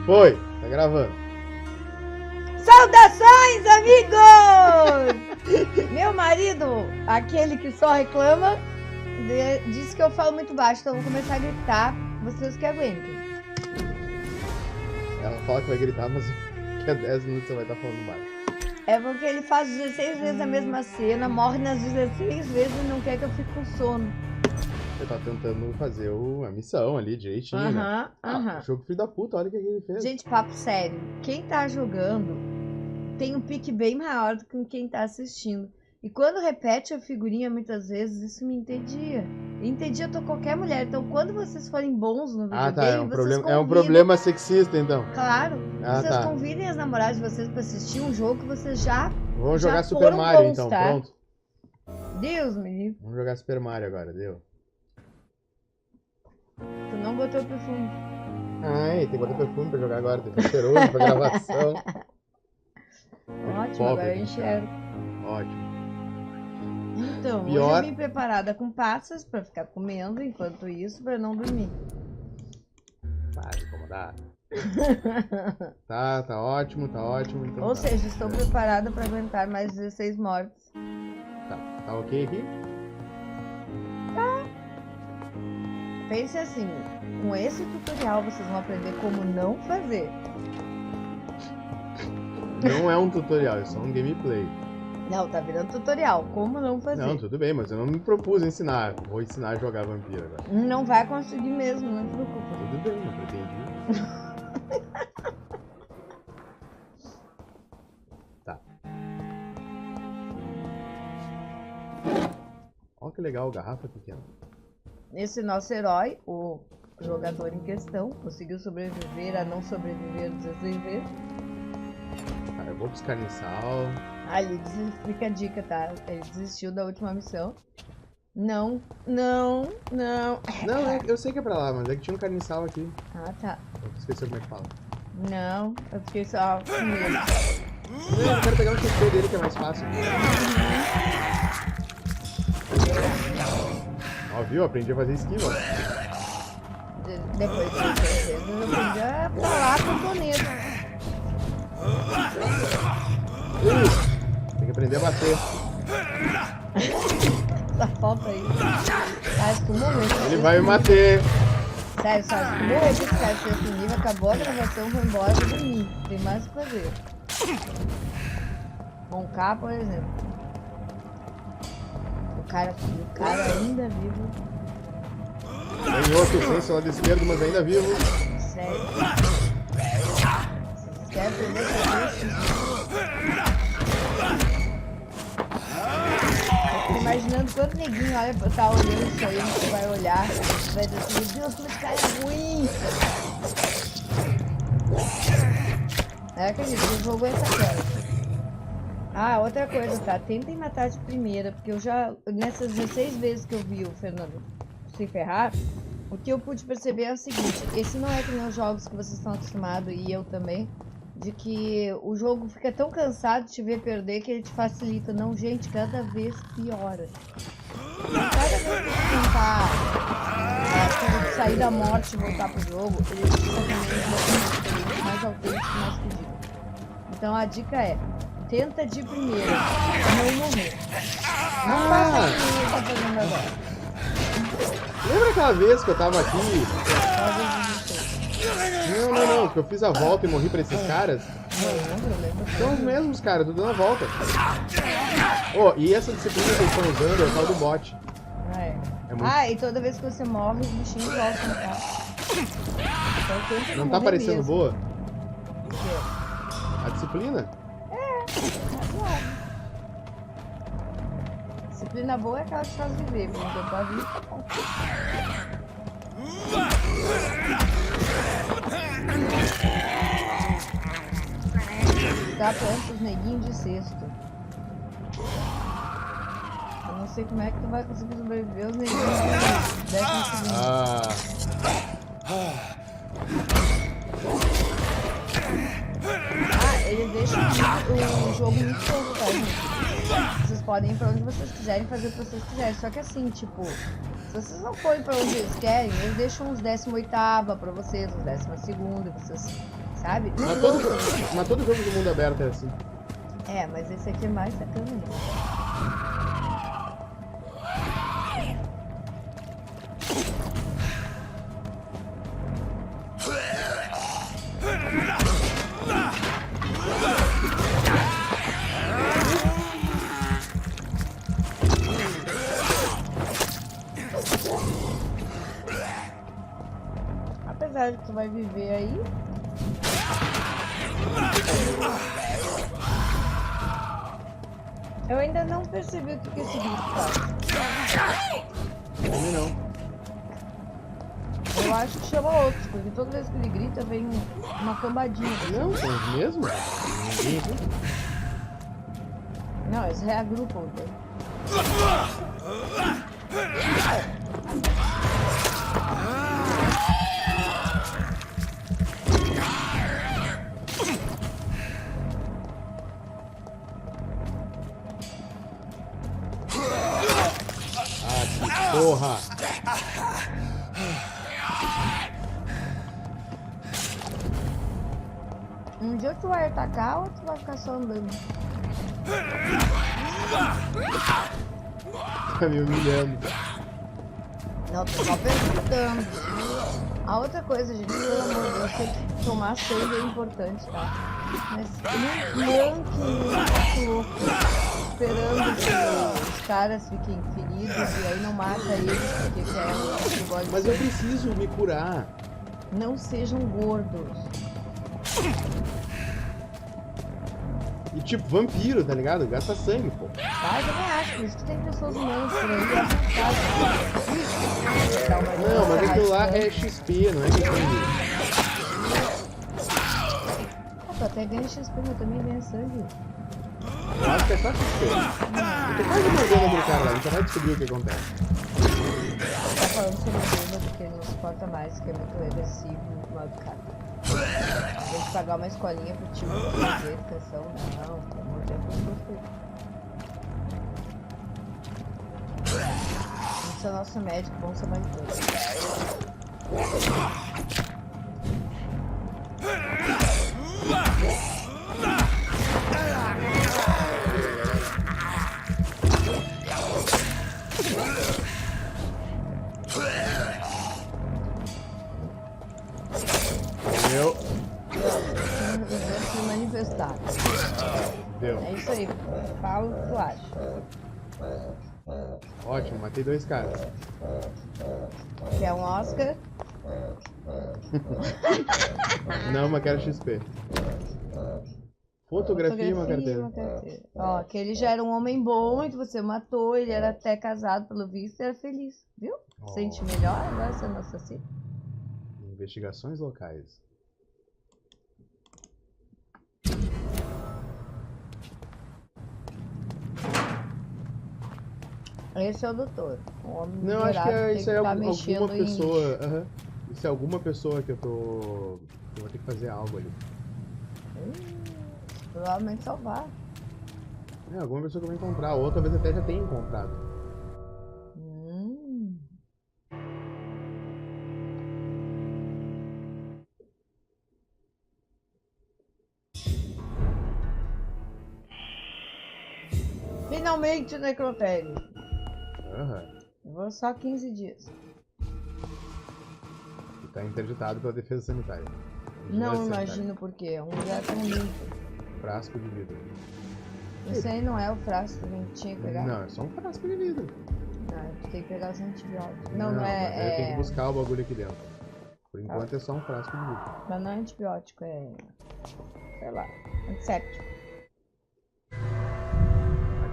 Foi, tá gravando. Saudações, amigos! Meu marido, aquele que só reclama, disse que eu falo muito baixo, então eu vou começar a gritar, vocês que aguentem. Ela fala que vai gritar, mas que a 10 minutos você vai estar falando baixo. É porque ele faz 16 vezes a mesma cena, morre nas 16 vezes e não quer que eu fique com sono. Você tá tentando fazer a missão ali, direitinho, né? Aham. Jogo filho da puta, olha o que ele fez. Gente, papo sério, quem tá jogando tem um pique bem maior do que quem tá assistindo. E quando repete a figurinha muitas vezes, isso me entedia. Entedia qualquer mulher. Então, quando vocês forem bons no videogame, tá, vocês convidam... é um problema sexista, então. Claro, vocês tá. convidem as namoradas de vocês pra assistir um jogo que vocês já Vamos jogar já Super Mario, bons, então, tá? pronto. Deus me livre. Vamos jogar Super Mario agora, deu. Tu não botou perfume. Ai, tem que botar perfume pra jogar agora, tem que ser cheiroso pra gravação. Ótimo, agora eu enxergo. Ótimo. Então, hoje eu vim preparada com passas pra ficar comendo enquanto isso, pra não dormir. Para de incomodar. Tá ótimo, então. Ou seja, estou preparada pra aguentar mais 16 mortes. Tá ok aqui? Tá. Pense assim, com esse tutorial vocês vão aprender como não fazer. Não é um tutorial, é só um gameplay. Não, tá virando tutorial, como não fazer. Não, tudo bem, mas eu não me propus ensinar. Vou ensinar a jogar Vampyr agora. Não vai conseguir mesmo, não se preocupa. Tudo bem, não pretendi. Tá. Olha que legal, garrafa pequena. Esse nosso herói, o jogador em questão, conseguiu sobreviver a não sobreviver 16 vezes. Tá, eu vou buscar em sal. Ali fica a dica, tá? Ele desistiu da última missão. Não. Não, eu sei que é pra lá, mas é que tinha um carniçal aqui. Ah, tá. Eu esqueci como é que fala. Não, eu fiquei só com medo. Eu quero pegar o XP dele que é mais fácil. Ó, viu? Aprendi a fazer esquiva. Depois de 6 vezes eu aprendi a falar com o Tonedo. Tem que aprender a bater. Essa falta aí. Tá, se tu morrer. Ele vai me bater. Sério, só se tu morrer de ficar esse nível, acabou a gravação, vou embora e dormir. Tem mais o que fazer. Com K, por exemplo. O cara ainda vivo. Tem outro sem seu lado esquerdo, mas ainda vivo. Sério. Vocês querem aprender a fazer isso? Imaginando quanto neguinho olha pra tá olhando isso aí, você vai olhar, você vai dizer assim, Deus, como esse cara é ruim. É acredito, o jogo é essa cara. Ah, outra coisa, tá? Tentem matar de primeira, porque eu já, nessas 16 vezes que eu vi o Fernando se ferrar, o que eu pude perceber é o seguinte, esse não é que nem os jogos que vocês estão acostumados, e eu também, de que o jogo fica tão cansado de te ver perder que ele te facilita. Não, gente, cada vez piora. Cada vez que você tentar sair da morte e voltar pro jogo, ele fica também mais autêntico, mais fodido. Então a dica é, tenta de primeira, não morrer. Não faça o que você tá fazendo agora. Lembra aquela vez que eu tava aqui? Não, que eu fiz a volta e morri pra esses caras? Não lembro. São os mesmos, cara, tô dando a volta. E essa disciplina que eles estão usando é o tal do bot. E toda vez que você morre, os bichinhos voltam, tá? Então, não tá parecendo mesmo. boa? O quê? A disciplina? Disciplina boa é aquela que faz viver, porque eu tô a vida, tá bom. Tá pronto os neguinhos de sexto. Eu não sei como é que tu vai conseguir sobreviver os neguinhos de 12º. Eles deixam o jogo muito solto, tá, gente? Vocês podem ir pra onde vocês quiserem, fazer o que vocês quiserem. Só que assim, tipo, se vocês não forem pra onde eles querem, eles deixam uns 18ª pra vocês, uns 12º, vocês sabe? Não Mas gosto. todo jogo de mundo aberto é assim. É, mas esse aqui é mais sacana ainda. Apesar de que tu vai viver aí. Eu ainda não percebi o que esse bicho faz. Também não. Eu acho que chama outros, porque toda vez que ele grita vem uma cambadinha. Não, são os mesmos. Ninguém viu. Não, eles reagrupam, né? Porra! Um dia tu vai atacar ou tu vai ficar só andando? Tá me humilhando. Não, tô só perguntando. A outra coisa, gente, pelo amor de Deus, sei que tomar sangue é importante, tá? Mas não que louco, esperando que os caras fiquem feridos e aí não mata eles porque quer um negócio. Mas eu preciso me curar. Não sejam gordos. E tipo, vampiro, tá ligado? Gasta sangue, pô. Tá, eu também acho, por isso que tem pessoas humanas por aí avançadas. Não, mas aquilo lá é XP, não é questão de... Tu até ganha XP, mas também ganha sangue. Eu acho que é só XP. Eu tô quase mandando aquele cara lá, a gente já vai descobrir o que acontece. Tá falando sobre o bêbado que ele não suporta mais, que é muito agressivo, muito mal educado. Tem que pagar uma escolinha pro tio pra fazer educação. Não, pelo amor de Deus, não gostei. Vamos ser nosso médico, bom samaritano. Deu. Se manifestar. Deu. É isso aí, fala o que tu acha. Ótimo, matei 2 caras. Quer um Oscar? Não, mas quero XP. Fotografia e uma carteira. Ó, aquele já era um homem bom e você matou, ele era até casado pelo visto e era feliz, viu? Oh. Sente melhor agora sendo assassino? Investigações locais. Esse é o doutor. O homem Não, acho que tem isso é tá alguma mexendo em pessoa. lixo. Isso é alguma pessoa que eu tô. Eu vou ter que fazer algo ali. Provavelmente salvar. É, alguma pessoa que eu vou encontrar, ou talvez até já tenha encontrado. Finalmente o necrotério. Aham. Eu vou só 15 dias. E tá interditado pela defesa sanitária. Não imagino por quê. É um lugar tão limpo. Frasco de vidro. Esse aí não é o frasco que a gente tinha que pegar? Não, é só um frasco de vidro. Não, tu tem que pegar os antibióticos. Não, mas aí eu tenho é. que buscar o bagulho aqui dentro. Por enquanto é só um frasco de vidro. Mas não é antibiótico, é. Sei lá. Antisséptico.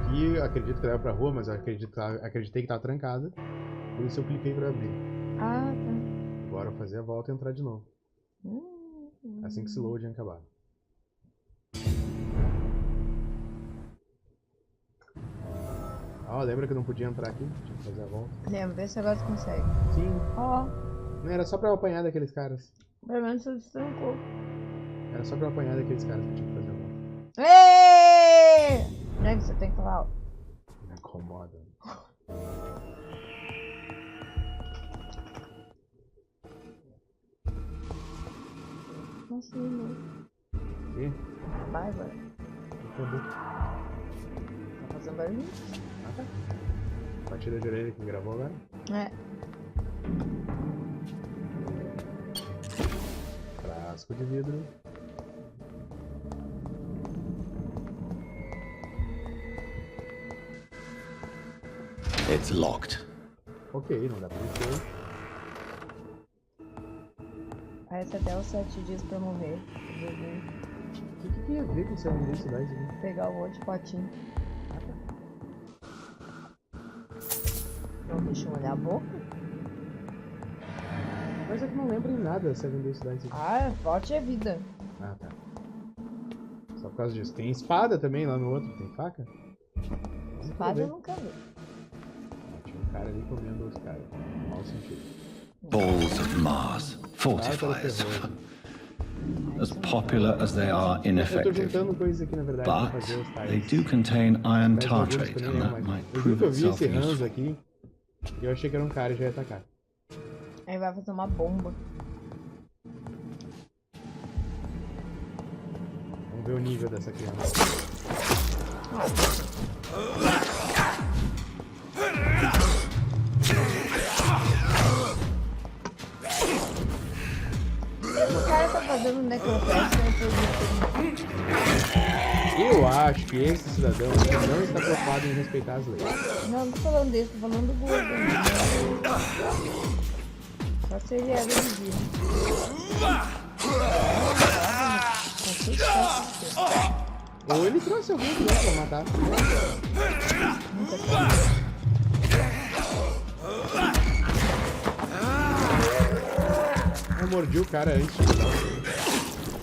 Aqui acredito que leva pra rua, mas eu acreditei que tava trancada. Por isso eu cliquei pra abrir. Ah, tá. Agora eu vou fazer a volta e entrar de novo. Assim que esse loading acabar. Ó, lembra que eu não podia entrar aqui? Tinha que fazer a volta. Lembra, vê se agora tu consegue. Sim. Ó, Não, era só pra eu apanhar daqueles caras. pelo menos tu destrancou. Era só pra eu apanhar daqueles caras que eu tinha que fazer a volta. Êêêê! Né, você tem que falar, ó. Me incomoda. Nossa, não. Ih, Vai, vai. acabou. Tá fazendo barulho? Ah, tá. Batida de orelha que gravou agora. É. Frasco de vidro. It's locked. Ok, não dá pra mexer. Parece até os 7 dias pra morrer. O que tem a ver com essa universidade aqui? Pegar o outro potinho. Não deixa eu olhar a boca? Mas é que não lembro em nada dessa universidade aqui. Ah, forte é vida. Ah, tá. Só por causa disso. Tem espada também lá no outro. Tem faca? Espada eu nunca vi. Tinha um cara ali comendo os caras. Mal sentido. Balls of Mars. Fortifiers. As popular as they are Eu tô ineffective. juntando coisas aqui na verdade pra But fazer os they tiles. do contain iron Mas alguns tartrate, também and não, that mas might eu prove vi itself esse Hans useful. aqui e eu achei que era um cara e já ia atacar. Aí vai fazer uma bomba. Vamos ver o nível dessa criança. O cara tá fazendo necropédia Eu acho que esse cidadão ele não está preocupado em respeitar as leis. Não, não tô falando desse, tô falando do gordo. Só se ele era vizinho. Ou ele trouxe alguém aqui pra matar. Eu mordi o cara antes de curar.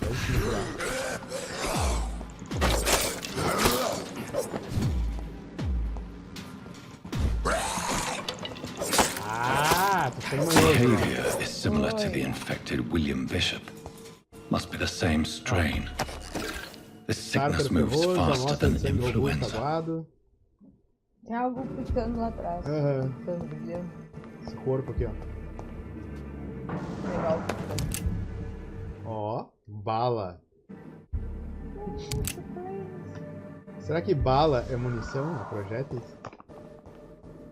Antes de curar. Ah, tô ficando manhoso. Behavior is similar to the infected William Bishop. Must be the same strain. This sickness moves faster than influenza. Aguado. Tem algo picando lá atrás. Aham. Picando, brilhando. Esse corpo aqui, ó. Legal. Ó, bala. Será que bala é munição? É projéteis?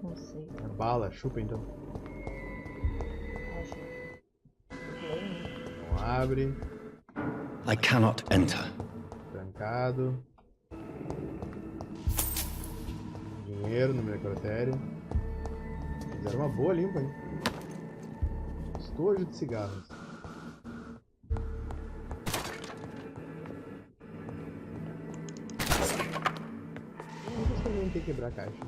Não sei. É bala, chupa então. Acho. Não abre. I cannot enter. Trancado. Dinheiro no necrotério. Fizeram uma boa limpa, hein? Estojo de cigarros. Não sei se alguém tem que quebrar a caixa.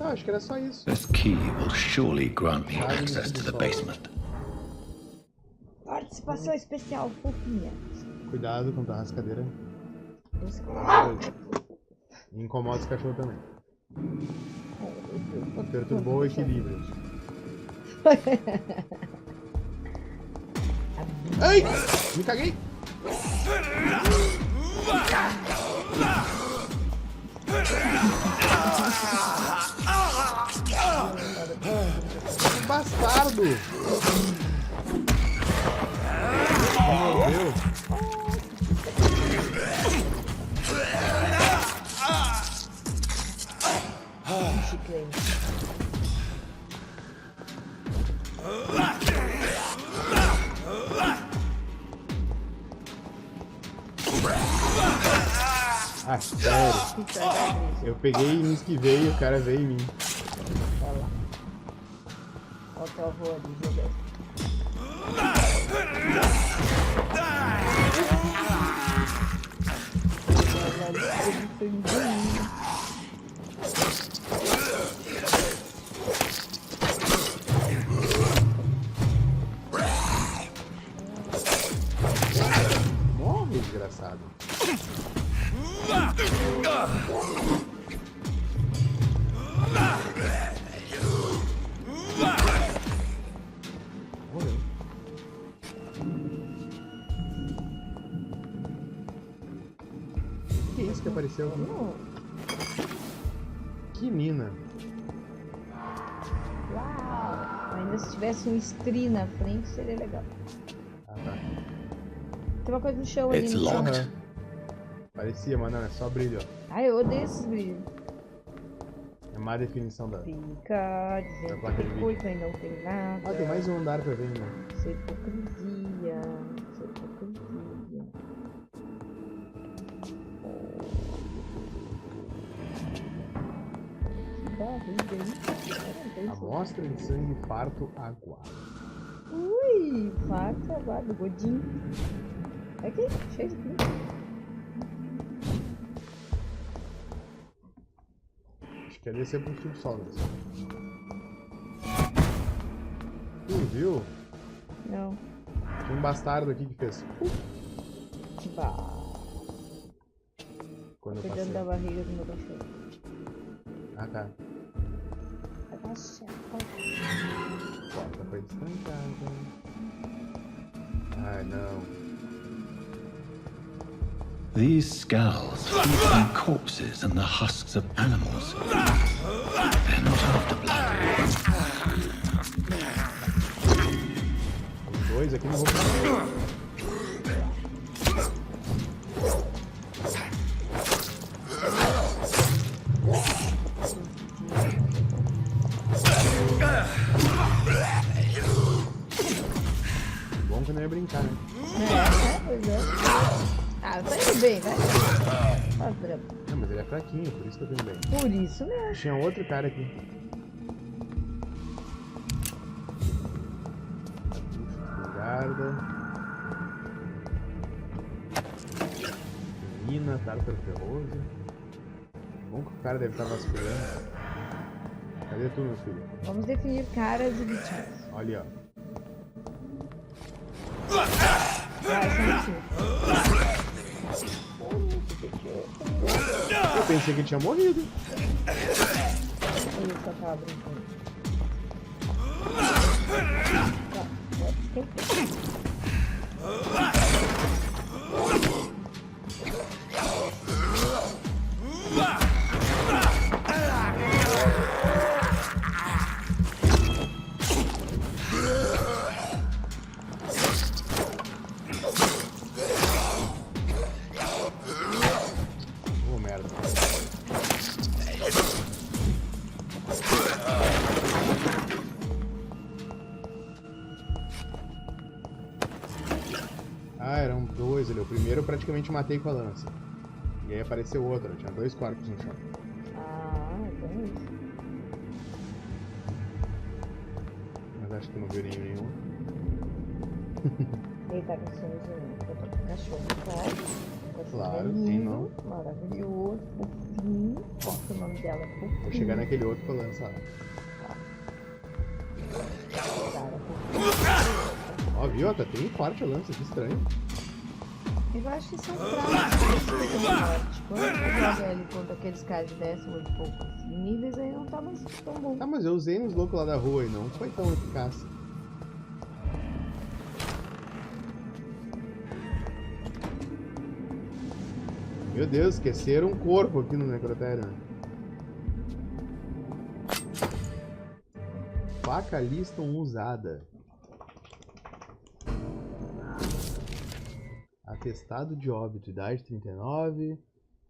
Ah, acho que era só isso. This key will surely grant me access to the basement. Participação especial, fofinha. Cuidado com a rascadeira. Incomoda os cachorros também. Perturbou o equilíbrio. Ai! Me caguei! Que bastardo! Meu Deus! Ah, sério. Eu peguei e me esquivei e o cara veio em mim. Olha lá. Olha o teu avô ali jogando. Morre, desgraçado. Morreu. Que isso que apareceu aqui? Que mina. Uau! Ainda se tivesse um estri na frente, seria legal. Ah, tá. Tem uma coisa no chão ali. It's No chão. locked. Parecia, mas não, é só brilho, ó. Ai, eu odeio esses brilhos. É má definição da... Fica dizendo Da que placa de tem vídeo. coisa e não tem nada. Ah, tem mais um andar pra ver, né? Isso é hipocrisia. Isso é hipocrisia. Que barriga, hein? Amostra de sangue farto aguado. Ui, farta agora do godinho. Aqui, cheio de pinto. Acho que é descer pro subsolo. Tu viu? Não. Tinha um bastardo aqui que fez. Bah. Quando eu Cuidando passei. da barriga do meu cachorro. Ah, tá. Abaixa. Porta foi destrancada. Ai, não. These skulls feed on corpses and the husks of animals. They're not after blood. Os dois aqui não vou fazer. Bom que não ia brincar, né? Pois é. Ah, tá indo bem, vai. Faz drama. Não, mas ele é fraquinho, por isso que eu tô indo bem. Por isso mesmo. Tinha outro cara aqui. Guarda. Mina, tártaro ferroso. Bom que o cara deve estar vasculhando. Cadê tu, meu filho? Vamos definir caras e bichos. Olha, ó. Vai, só Eu pensei que ele tinha morrido. isso, acaba brincando. Oh, merda. Ah, eram dois ali. O primeiro eu praticamente matei com a lança. E aí apareceu outro. Tinha dois corpos no chão. Ah, então é isso. Mas acho que não viu nenhum. Ele tá com sonozinho. Cachorro forte. Claro, quem não? Maravilhoso, fofinho. Qual que é o nome dela? Fofinho. Vou chegar naquele outro com a lança lá. Cara, fofinho. Ó, viu? Tá bem forte a lança, que estranho. Eu acho que são fracos. Quando eu jogo ele contra aqueles caras de 10 muito poucos níveis, aí não tá mais tão bom. Ah, mas eu usei nos loucos lá da rua e não foi tão eficaz. Meu Deus, esqueceram um corpo aqui no necrotério, né? Faca Liston usada. Atestado de óbito, idade 39.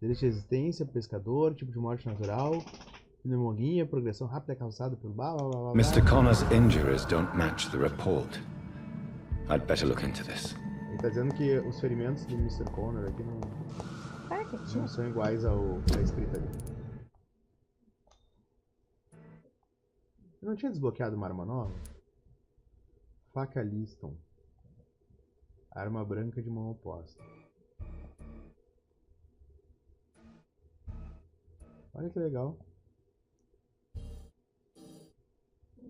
Direito de resistência, pescador, tipo de morte natural. Pneumonia, progressão rápida causada pelo blá blá blá blá. Mr. Connor's injuries don't match the report. I'd better look into this. Ele tá dizendo que os ferimentos do Mr. Connor aqui não são iguais ao da escrita ali. Eu não tinha desbloqueado uma arma nova? Faca Liston. Arma branca de mão oposta. Olha que legal.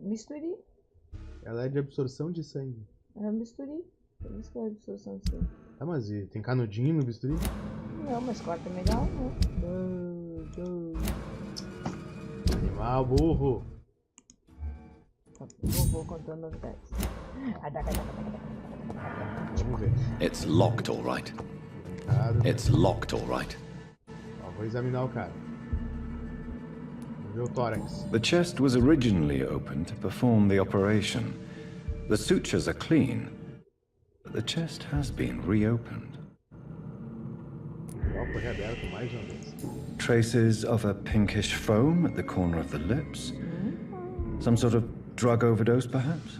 Misturi. Ela é de absorção de sangue. É misturi. Por isso que é absorção de sangue. Tá, mas e tem canudinho no bisturi? Não, mas corta melhor, né? Animal, burro. Vou contando novidades. Vamos ver. It's locked, all right. Cara, It's locked, all right. ó, vou examinar o cara. Meu tórax. The chest was originally opened to perform the operation. The sutures are clean, but the chest has been reopened. Ó, foi reaberto mais uma vez. Traces of a pinkish foam at the corner of the lips. Some sort of drug overdose, perhaps?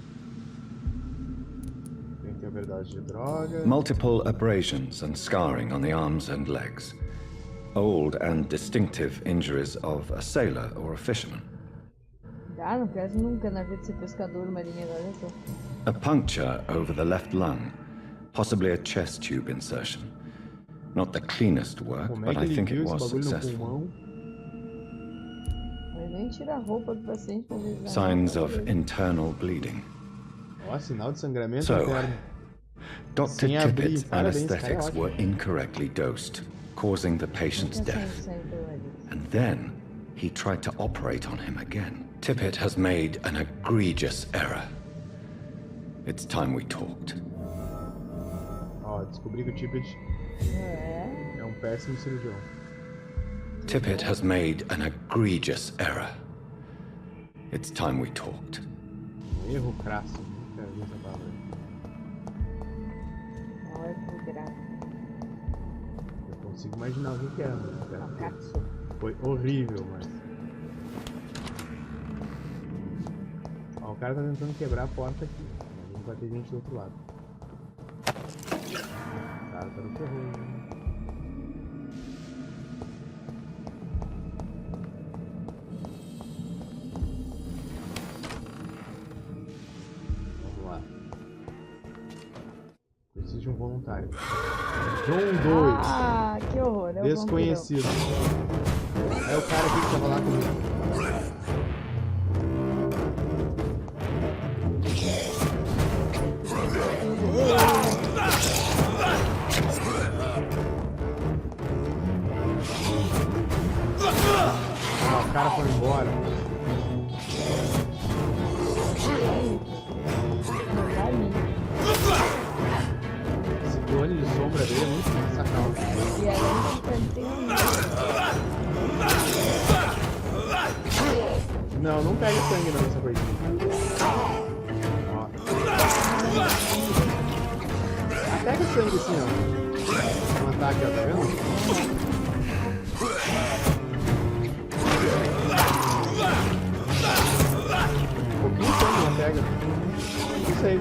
Tem que ter overdose de droga. Multiple abrasions and scarring on the arms and legs. Old and distinctive injuries of a sailor or a fisherman. Ah, não quero nunca na vida de ser pescador marinheiro, olha só. A puncture over the left lung, possibly a chest tube insertion. Not the cleanest work, Como é but que I ele think viu it esse was bagulho no successful. pulmão? Mas nem tira a roupa do paciente pra ver. Signs of internal bleeding. Ó, sinal de sangramento So, interno. Dr. Sem abrir, Tippett's parabéns, cara, anesthetics ótimo. were incorrectly dosed, causing the patient's death. And then he tried to operate on him again. Tippett has made an egregious error. It's time we talked. Ó, descobri que o Tippett é um péssimo cirurgião. Tippett has made an egregious error. It's time we talked. Um erro crasso. Nunca vi essa palavra. Eu consigo imaginar o que é, né? Foi horrível, mas... Ó, o cara tá tentando quebrar a porta aqui. Mas não vai ter gente do outro lado. O cara tá no terror. Vamos lá. Preciso de um voluntário. John 2. Ah, que horror. É o Desconhecido. É o cara aqui que tava lá comigo. Ah, o cara foi embora. Esse clone de sombra dele é muito sacal. E aí tem Não, não pega sangue não nessa coisinha. Ó. Ah, pega sangue assim, ó. Um ataque, ó, tá vendo? Um pouquinho de sangue não pega. Isso aí.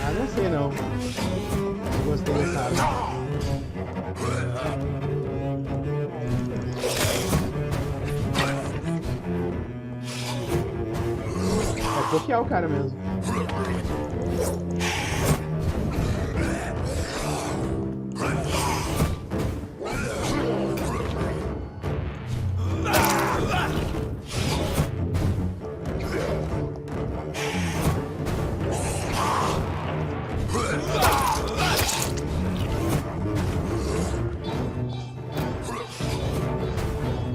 Ah, não sei não. Eu gostei dessa arma. É bloquear o cara mesmo.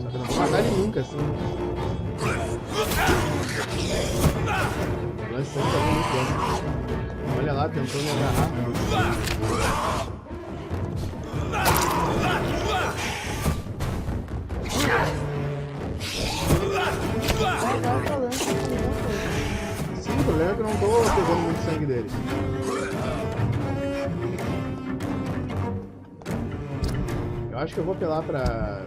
Só que eu não vou matar ele nunca, assim. O lance sempre tá muito bom. Olha lá, tentou me agarrar. Sim, o problema é que eu não tô pegando muito sangue dele. Eu acho que eu vou apelar pra...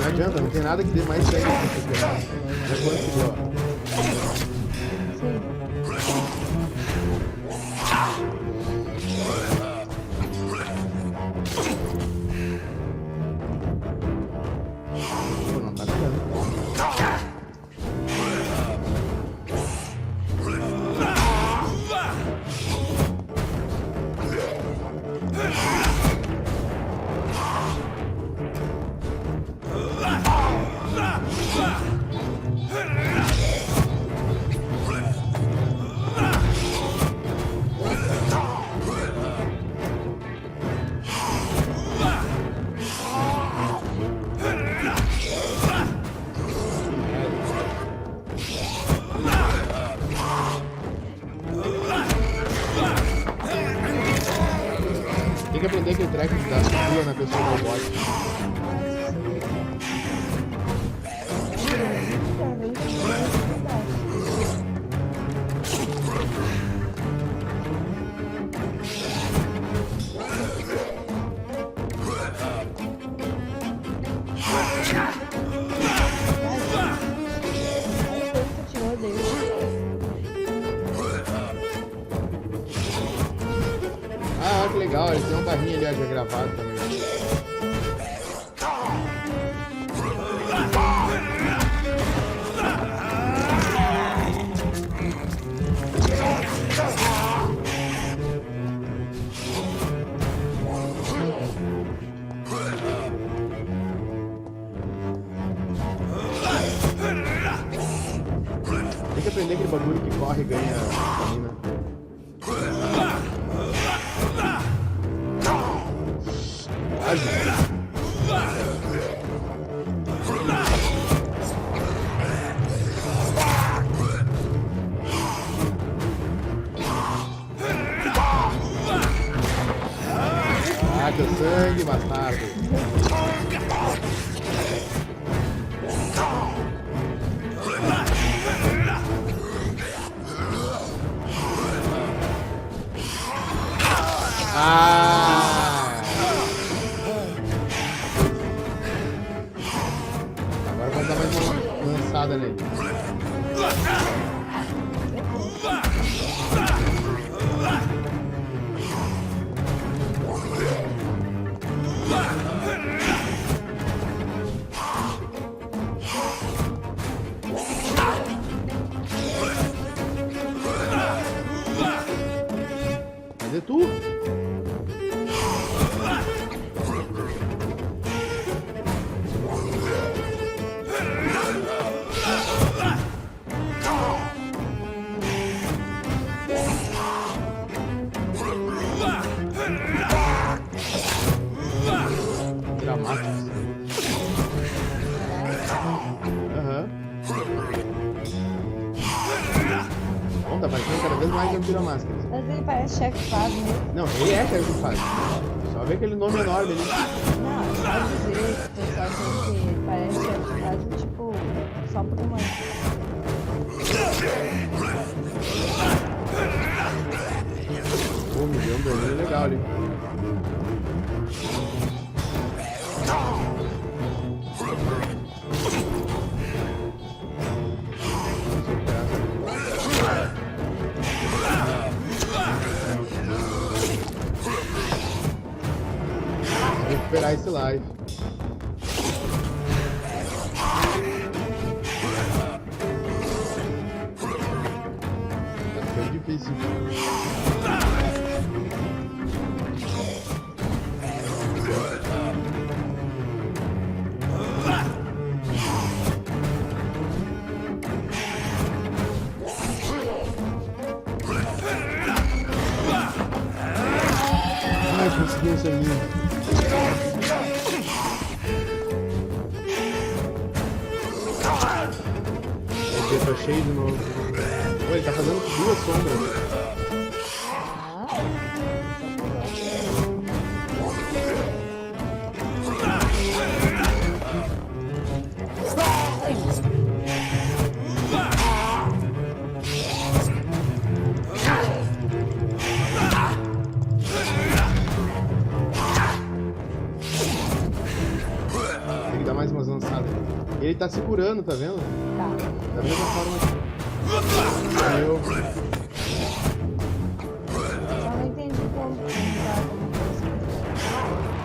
Não adianta, não tem nada que dê mais sangue do que esse cara. Já conseguiu, ó. Ah, que legal, ele tem um barrinho ali já gravado também. Tem que aprender aquele bagulho que corre e ganha stamina. Ah, teu sangue, bastardo. Agora vou dar mais uma lançada nele. Cadê tu? Dramático. Aham. Bom, tá parecendo cada vez mais Vampyr a Máscara. Mas ele parece chefe fado, né? Não, ele é chefe fado. Só vê aquele nome enorme ali. Não, só dizer que o pessoal diz que ele parece chefe fado, tipo, só por uma. Pô, me deu um daninho legal ali. Recuperar esse live. Tá ficando difícil. Ai, consegui um sanguinho. Aqui tá cheio de novo. Pô, ele tá fazendo duas sombras. Tem que dar mais umas lançadas. Ele tá segurando, tá vendo? Da mesma forma que eu. Só não entendi como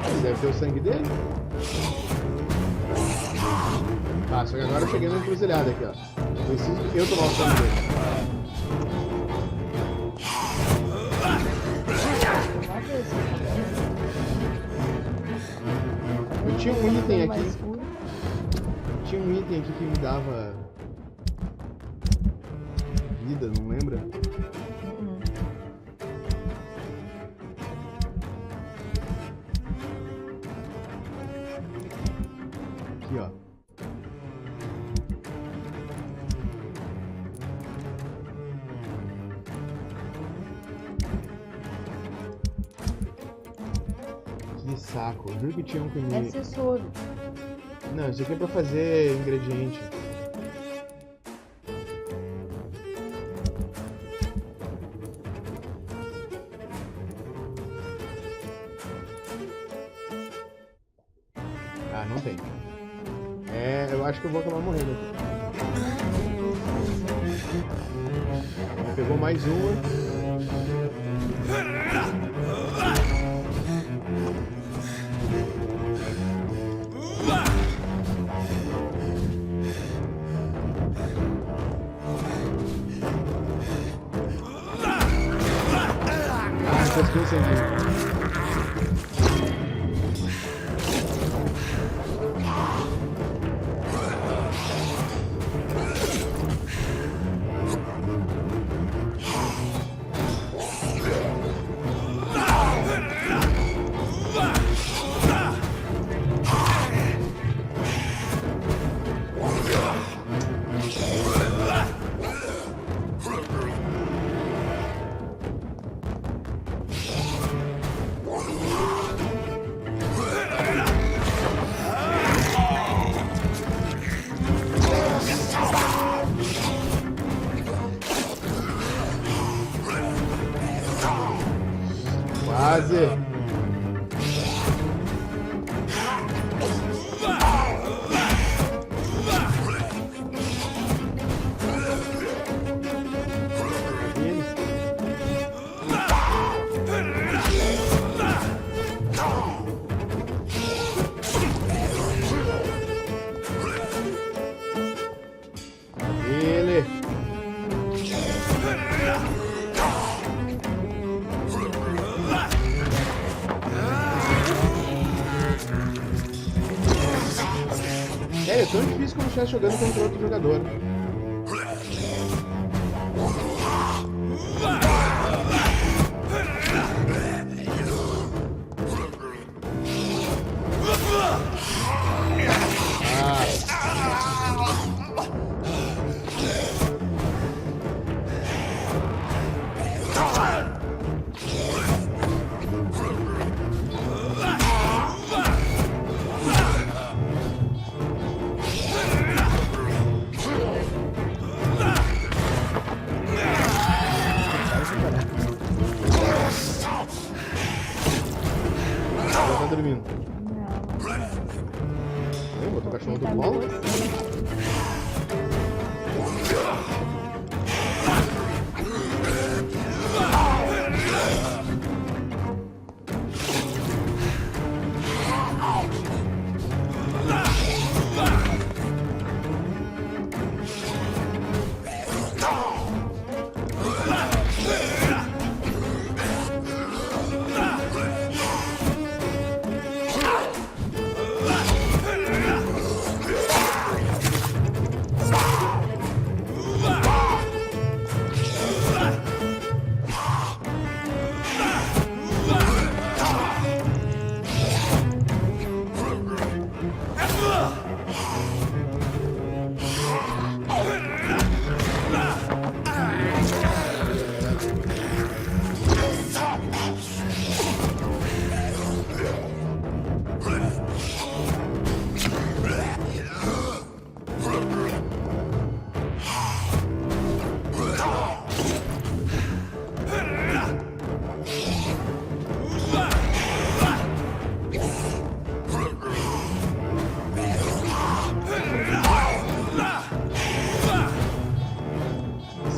Ele deve ter o sangue dele. Tá, só que agora eu cheguei na encruzilhada aqui, ó. Eu preciso eu tomar o sangue dele. Eu tinha um item aqui. Tinha um item aqui que me dava vida, não lembra? Aqui, ó. Que saco. Eu juro que tinha um que me... Deve ser soro. Não, isso aqui é pra fazer ingrediente. Ah, não tem. É, eu acho que eu vou acabar morrendo aqui. Pegou mais uma. Ah, consegui incendiar. Quase. Ele. É tão difícil como estar jogando contra outro jogador. Tá dormindo. Não. Botou o cachorro do colo.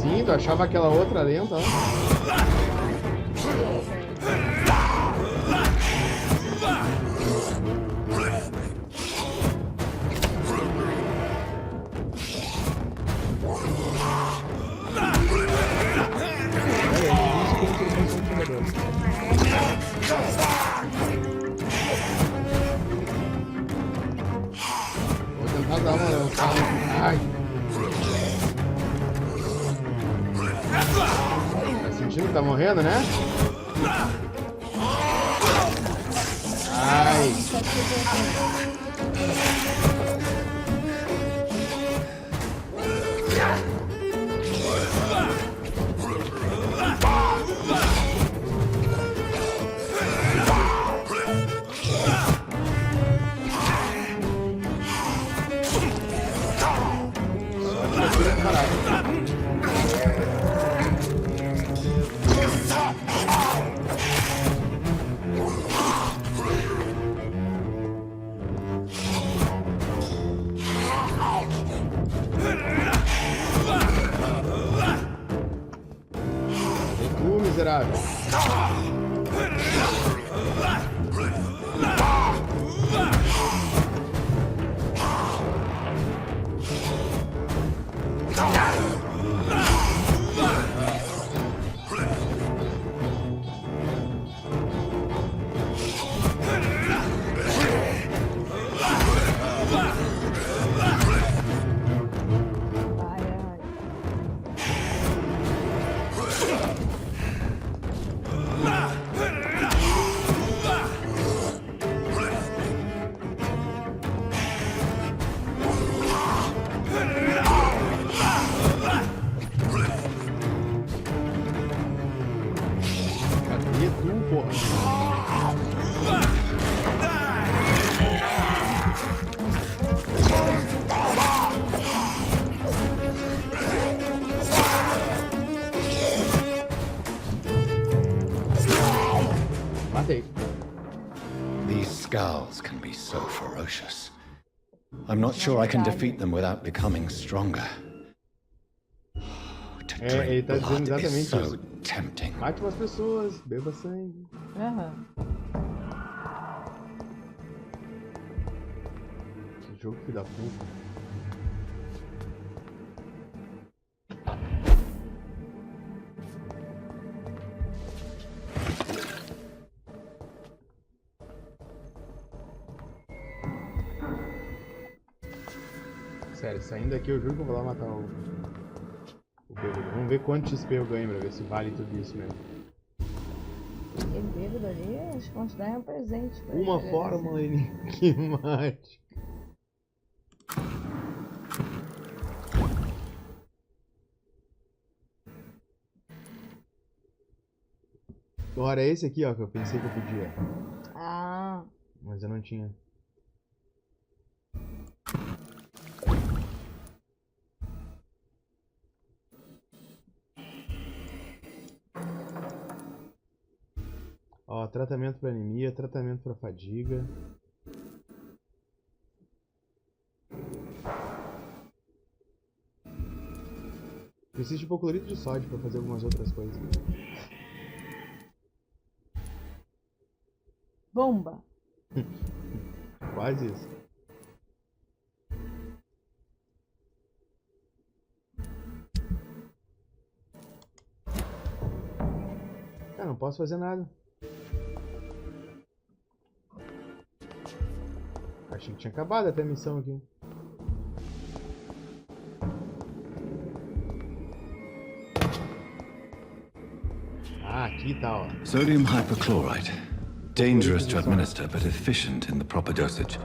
Sim, tu achava aquela outra lenta, ó. Vou tentar dar uma lançada. Ai! Tá sentindo que tá morrendo, né? Ai! miserável. These scowls can be so ferocious. I'm not sure I can defeat them without becoming stronger. To drink blood is so tempting. Mate umas pessoas, beba sangue. Que jogo que dá puta. Sério, saindo daqui eu juro que eu vou lá matar o bêbado. Vamos ver quanto XP eu ganho pra ver se vale tudo isso mesmo. Aquele bêbado ali, a gente considera um presente. Uma fórmula enigmática. Agora é esse aqui, ó, que eu pensei que eu podia. Ah. Mas eu não tinha. Ó, tratamento para anemia, tratamento para fadiga. Preciso de hipoclorito de sódio para fazer algumas outras coisas. Bomba. Quase isso. Cara, não posso fazer nada. Achei que tinha acabado até a missão aqui. Ah, aqui tá, ó. Sodium hypochlorite. Dangerous to administer, but efficient in the proper dosage.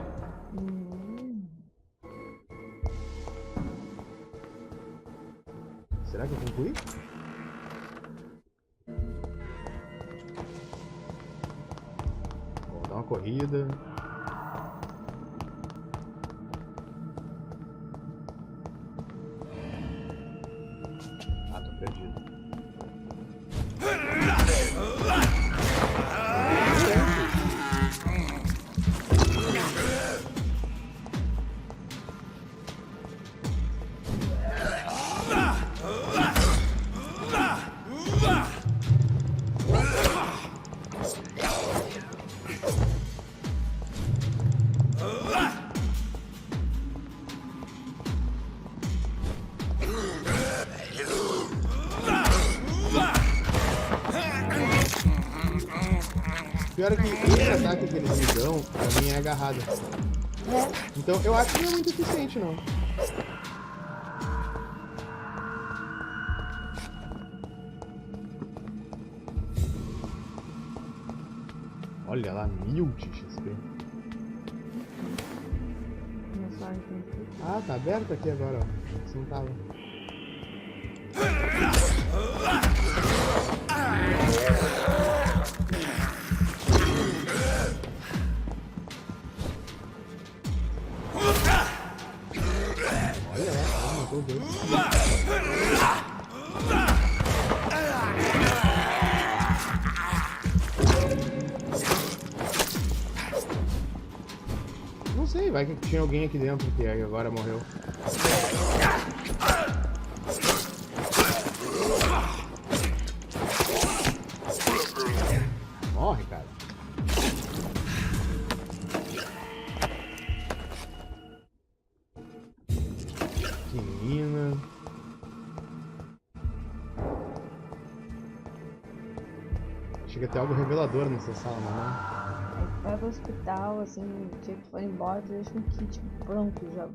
Será que eu concluí? Vou dar uma corrida. Ah, tô perdido. Pior é que esse ataque que eles me dão, pra mim é agarrada. Então eu acho que não é muito eficiente, não. Olha lá, 1000 de XP. Ah, tá aberto aqui agora, ó. Antes não tava. Olha lá, matou dois. Não sei, vai que tinha alguém aqui dentro que aí agora morreu. Vitamina. Chega a ter algo revelador nessa sala, não é? Aí tu vai pro hospital, assim, o dia que tu for embora, tu deixa um kit pronto já.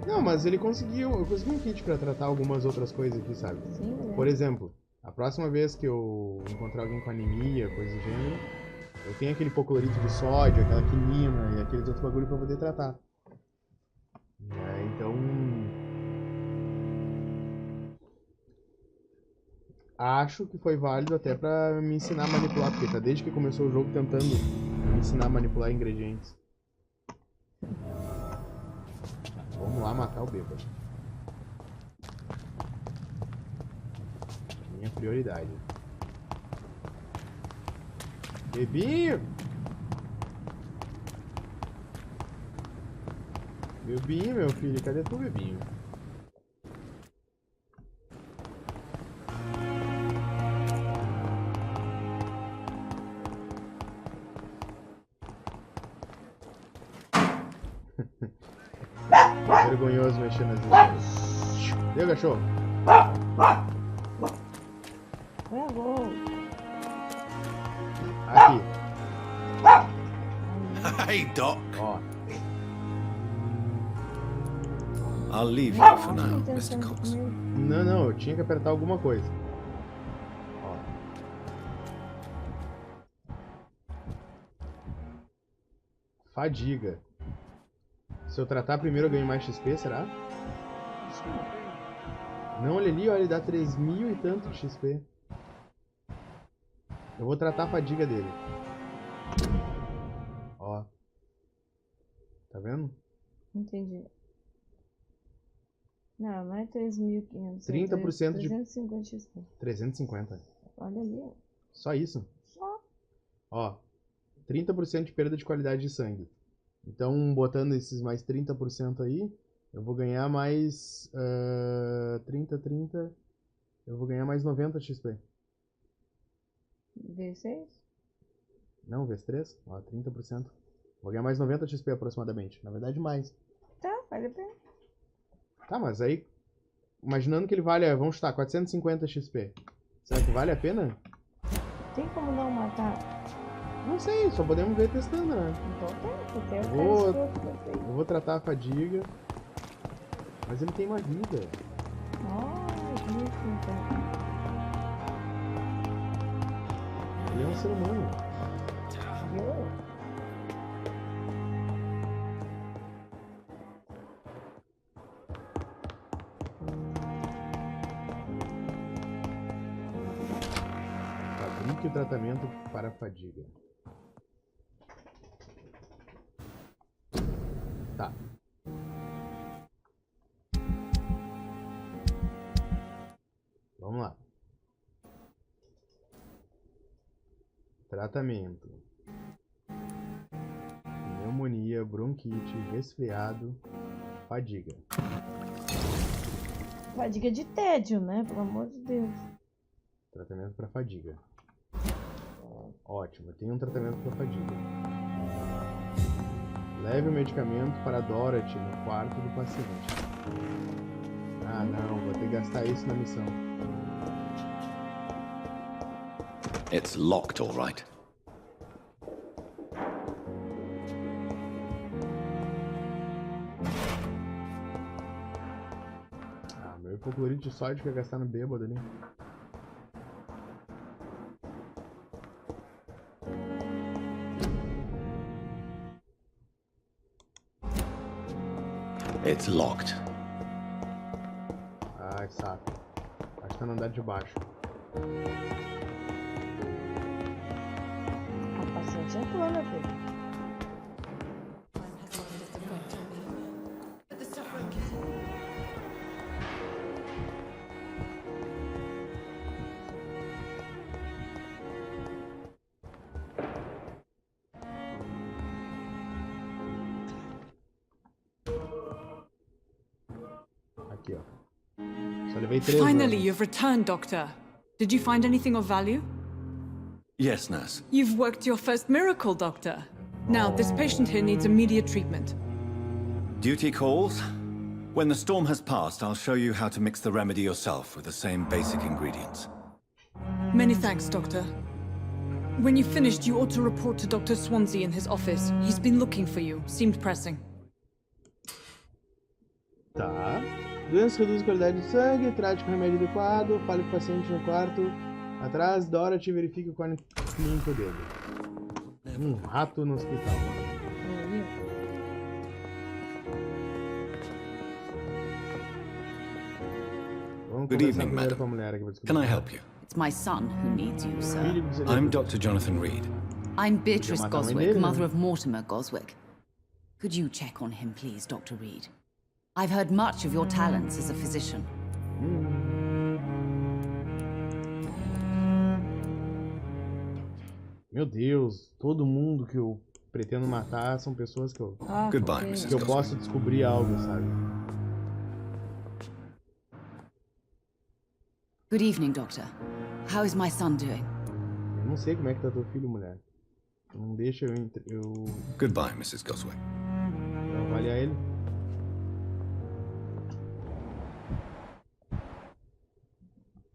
Não, mas ele conseguiu. Eu consegui um kit pra tratar algumas outras coisas aqui, sabe? Sim, né? Por exemplo, a próxima vez que eu encontrar alguém com anemia, coisa do gênero, eu tenho aquele hipoclorito de sódio, aquela quinina e aqueles outros bagulho pra poder tratar. Então... acho que foi válido até pra me ensinar a manipular, porque tá desde que começou o jogo tentando me ensinar a manipular ingredientes. Vamos lá matar o bêbado. Minha prioridade. Bebinho! Bebinho, meu filho, cadê tu, bebinho? Vergonhoso mexendo nas linhas. Deu, cachorro? Aqui. Hey, Doc. Ó. I'll leave you for now, Mr. Cox. Não, eu tinha que apertar alguma coisa. Ó. Fadiga. Se eu tratar primeiro eu ganho mais XP, será? Não, olha ali, olha, ele dá 3.000 e tanto de XP. Eu vou tratar a fadiga dele. Ó. Tá vendo? Entendi. Não é 3.500. 30% de... 350 XP. 350. Olha ali, ó. Só isso? Só. Ó. 30% de perda de qualidade de sangue. Então, botando esses mais 30% aí, eu vou ganhar mais... 30... Eu vou ganhar mais 90 XP. V6? Não, vezes 3? Ó, 30%. Vou ganhar mais 90 XP aproximadamente. Na verdade, mais. Tá, vale a pena. Tá, mas aí... Imaginando que ele vale, vamos chutar, 450 XP. Será que vale a pena? Tem como não matar? Não sei, só podemos ver testando, né? Então tem, Eu vou tratar a fadiga. Mas ele tem uma vida. Isso então. Ele é um ser humano. Fabrique o tratamento para a fadiga. Tá. Vamos lá. Tratamento. Pneumonia, bronquite, resfriado, fadiga. Fadiga de tédio, né? Pelo amor de Deus. Tratamento para fadiga. Ótimo, eu tenho um tratamento para fadiga. Leve o medicamento para Dorothy no quarto do paciente. Ah não, vou ter que gastar isso na missão. It's locked, all right. Ah, meu hipoclorito de sódio que eu ia gastar no bêbado ali. It's locked. Ai, saco. Acho que tá no andar de baixo. A paciente entrou, meu filho. Aqui, ó. Só levei 3 Finally, anos. you've returned, Doctor. Did you find anything of value? Yes, nurse. You've worked your first miracle, Doctor. Now, this patient here needs immediate treatment. Duty calls. When the storm has passed, I'll show you how to mix the remedy yourself with the same basic ingredients. Many thanks, Doctor. When you've finished, you ought to report to Dr. Swansea in his office. He's been looking for you. Seemed pressing. Tá. Doença reduz a qualidade do sangue, trate com remédio adequado, fale com o paciente no quarto. Atrás, Dorothy verifica o cone clínico dele. Rato no hospital. Vamos Good conversar evening, primeiro madam. com a mulher aqui pra descobrir. Can I help you? It's my son who needs you, sir. Filho de I'm Dr. Jonathan Reed. I'm Beatrice Podia matar a mãe Goswick, dele, mother né? of Mortimer Goswick. Could you check on him, please, Dr. Reed? I've heard much of your talents as a physician. Meu Deus, todo mundo que eu pretendo matar são pessoas que eu Goodbye, ok. Mrs. que eu posso descobrir algo, sabe? Good evening, Doctor. How is my son doing? Eu não sei como é que tá teu filho, mulher. Não deixa eu Goodbye, Mrs. Goswick. avaliar ele.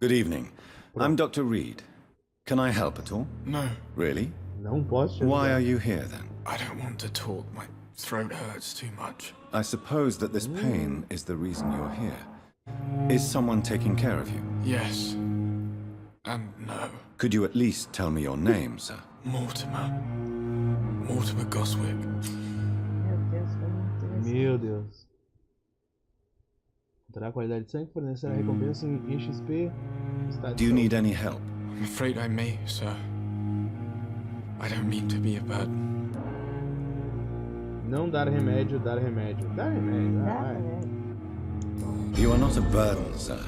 Good evening. I'm Dr. Reed. Can I help at all? No, Really? Não posso te Why ajudar. are you here then? I don't want to talk. My throat hurts too much. I suppose that this pain is the reason you're here. Is someone taking care of you? Yes. And no. Could you at least tell me your name, sir? Mortimer. Mortimer Goswick. Meu Deus, foi muito interessante. Meu Deus. Terá a qualidade de sangue, fornecerá recompensa em XP. Estado de Do you saúde. need any help? I'm afraid I may, sir. I don't mean to be a burden. Não dar remédio, dar remédio. Dar remédio, Dá, vai. né? You are not a burden, sir.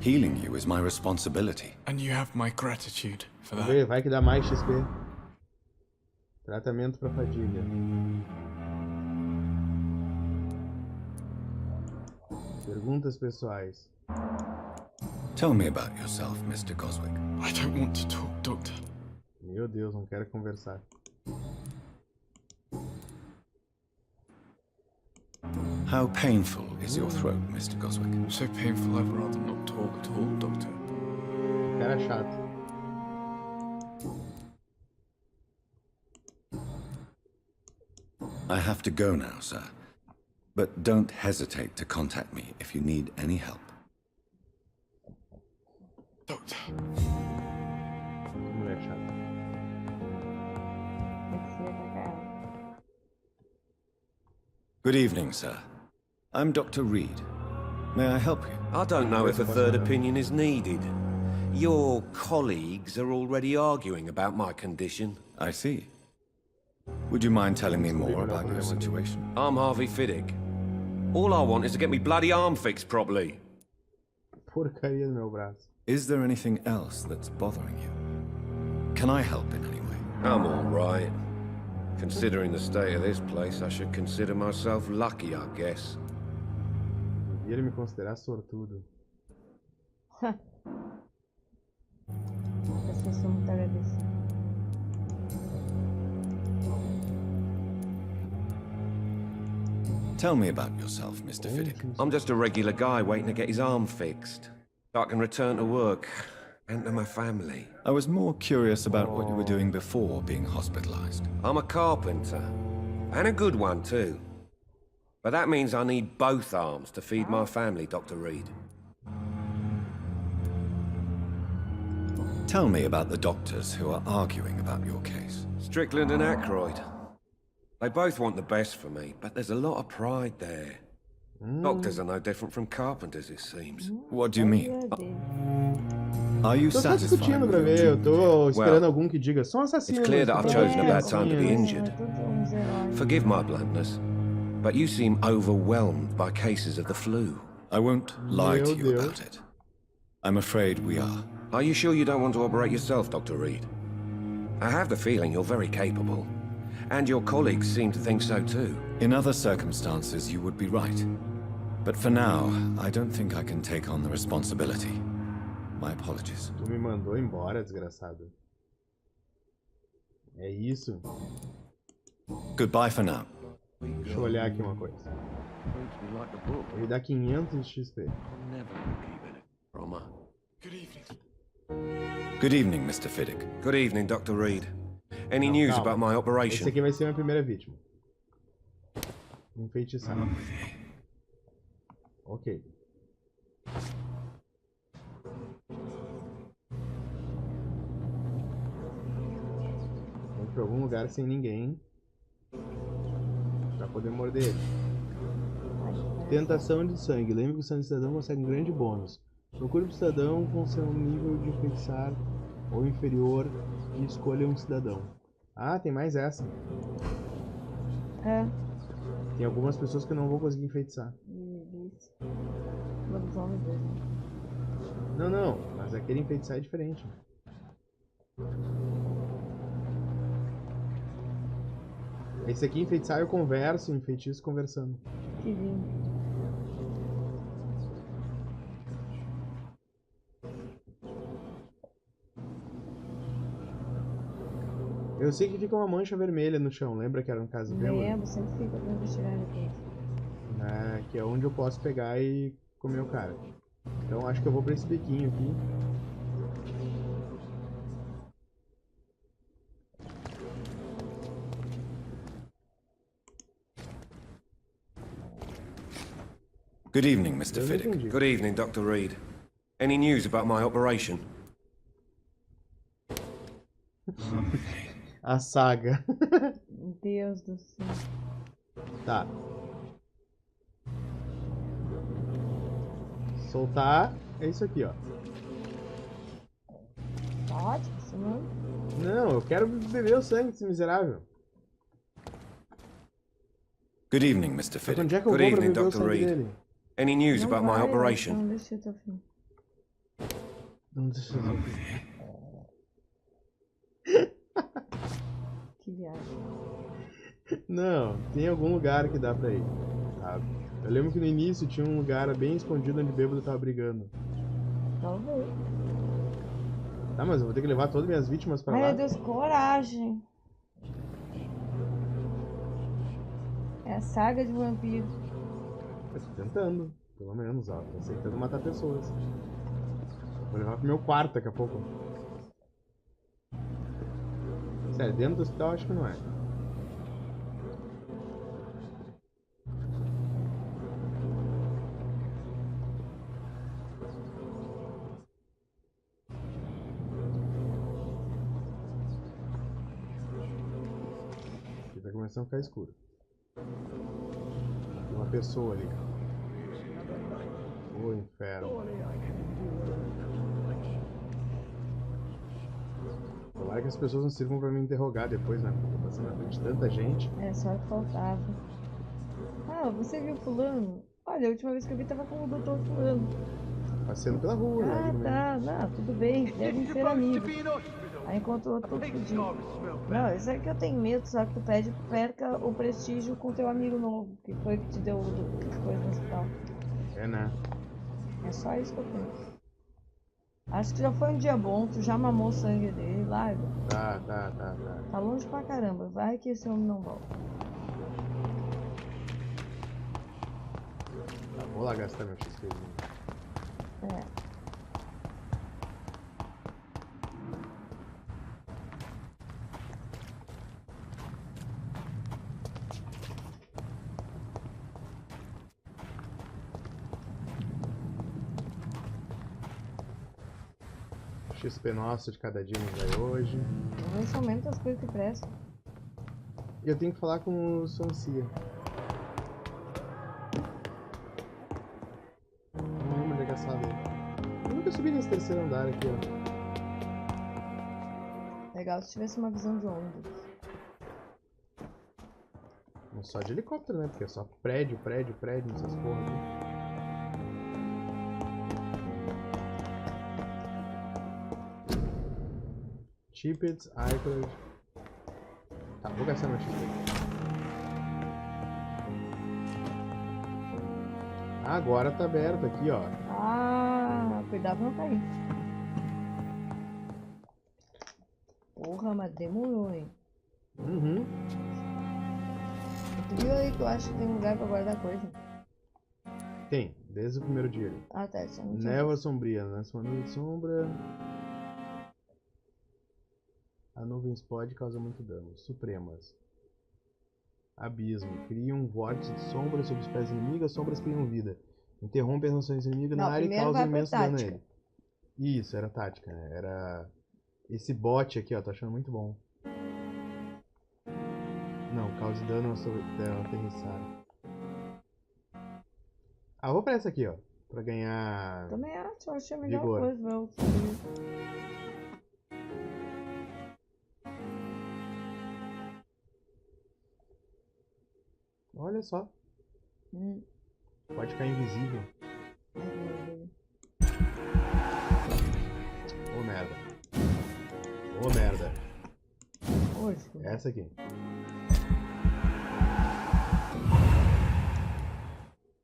Healing you is my responsibility. And you have my gratitude for Vamos that. ver, vai que dá mais XP. Tratamento pra fadiga. Perguntas pessoais. Tell me about yourself, Mr. Goswick. I don't want to talk, Doctor. Meu Deus, não quero conversar. How painful is your throat, Mr. Goswick? So painful, I'd rather not talk at all, Doctor. Cara chato. I have to go now, sir. But don't hesitate to contact me if you need any help. Doctor. Mulher chata. Precisa atacar ela. Good evening, sir. I'm Dr. Reed. May I help you? I don't know if a third opinion is needed. Your colleagues are already arguing about my condition. I see. Would you mind telling me more about your situation? I'm Harvey Fiddick. All I want is to get me bloody arm fixed properly. Porcaria do meu braço. Is there anything else that's bothering you? Can I help in any way? I'm all right. Considering the state of this place, I should consider myself lucky, I guess. Devia me considerar sortudo. As pessoas muito agradecidas. Tell me about yourself, Mr. Fiddick. I'm just a regular guy waiting to get his arm fixed, so I can return to work and to my family. I was more curious about what you were doing before being hospitalized. I'm a carpenter, and a good one too. But that means I need both arms to feed my family, Dr. Reed. Tell me about the doctors who are arguing about your case. Strickland and Aykroyd. They both want the best for me, but there's a lot of pride there. Doctors are no different from carpenters, it seems. What do you mean? Meu Deus. Are you Tô só satisfied discutindo with pra your ver, eu tô esperando Well, algum que diga, são assassinos. it's clear that I've chosen a bad time to be É, injured. é tudo uns heróis. Forgive my bluntness, but you seem overwhelmed by cases of the flu. I won't lie to Meu you Deus. about it. I'm afraid we are. Are you sure you don't want to operate yourself, Dr. Reed? I have the feeling you're very capable. And your colleagues seem to think so too. In other circumstances, you would be right. But for now, I don't think I can take on the responsibility. My apologies. Tu me mandou embora, desgraçado. É isso. Goodbye for now. Deixa eu olhar aqui uma coisa. Ele dá 500 de XP. Good evening. Good evening, Mr. Fiddick. Good evening, Dr. Reed. Any Não, news calma. about my Esse operation? aqui vai ser a minha primeira vítima. Enfeitiçado. Ok. Vamos pra algum lugar sem ninguém. Pra poder morder ele. Tentação de sangue. Lembre que o sangue do cidadão consegue um grande bônus. Procure o cidadão com seu nível de enfeitiçar ou inferior e escolha um cidadão. Ah, tem mais essa. É. Tem algumas pessoas que eu não vou conseguir enfeitiçar. Lobisomem dele. Não, mas aquele enfeitiçar é diferente. Esse aqui enfeitiçar eu converso, enfeitiço conversando. Que lindo. Eu sei que fica uma mancha vermelha no chão, lembra que era um caso meu? Lembro, sempre fica pra investigar depois. É, que é onde eu posso pegar e comer o cara. Então acho que eu vou pra esse biquinho aqui. Good evening, Mr. Eu não Fiddick. entendi. Good evening, Dr. Reed. Any news about my operation? A saga. Meu Deus do céu. Tá. Soltar é isso aqui, ó. Tá ótimo, senão. Não, eu quero beber o sangue desse miserável. Good evening, Mr. Mas Fiddick. onde é que eu Good vou pra evening, beber o Dr. sangue Reed. dele? Any news about my operation? Não deixa eu até o fim. Não deixa eu ver. Que viagem. Não, tem algum lugar que dá pra ir. Tá? Eu lembro que no início tinha um lugar bem escondido onde o bêbado tava brigando. Talvez. Tá, mas eu vou ter que levar todas as minhas vítimas pra Ai, lá. meu Deus, coragem. É a saga de vampiro. Eu tô tentando, pelo menos, ó. Tô aceitando matar pessoas. Vou levar pro meu quarto daqui a pouco. Sério, dentro do hospital acho que não é. Aqui tá começando a ficar escuro. Tem uma pessoa ali. Ô, inferno. Tomara que as pessoas não sirvam pra me interrogar depois, né? Tô passando na frente de tanta gente. É só que faltava. Ah, você viu fulano? Olha, a última vez que eu vi tava com o doutor fulano. Passeando pela rua, né? Ah, tá. Não, tudo bem. Devem ser amigos. Aí encontrou outro fudido. Não, isso é que eu tenho medo, só que tu perca o prestígio com teu amigo novo, que foi que te deu coisa no hospital. É, né? É só isso que eu penso. Acho que já foi um dia bom, tu já mamou o sangue dele, larga. Tá. Tá longe pra caramba, vai que esse homem não volta. Tá, vou lá gastar meu XP. É. XP nosso de cada dia nos vai hoje. Vamos ver se aumenta as coisas que prestam. E eu tenho que falar com o Soncia. Não lembro onde é que é a sala dele. Eu nunca subi nesse terceiro andar aqui, ó. Legal se tivesse uma visão de onda. Não só de helicóptero, né? Porque é só prédio, essas porra aqui. Tippets, iCloud. Tá, vou gastar meu XP. Agora tá aberto aqui, ó. Ah, cuidado pra não cair. Porra, mas demorou, hein? Uhum. Viu aí que eu acho que tem lugar pra guardar coisa. Tem, desde o primeiro dia. Ah, tá. Só não tinha Névoa visto. sombria, né? Semana de sombra. A nuvens pode causar muito dano. Supremas. Abismo. Cria um vórtice de sombra sobre os pés inimigas. As sombras criam vida. Interrompe as ações inimigas na Não, área e primeiro causa vai pra imenso dano a tática. ele. Isso, era tática, né? Era esse bot aqui, ó. Tô achando muito bom. Não, cause dano ao aterrissar. Ah, vou pra essa aqui, ó. Pra ganhar Também acho, eu achei a melhor vigor. coisa, velho. Olha só. Hum. Pode ficar invisível. Ô merda. Ô merda. Hoje. Essa aqui.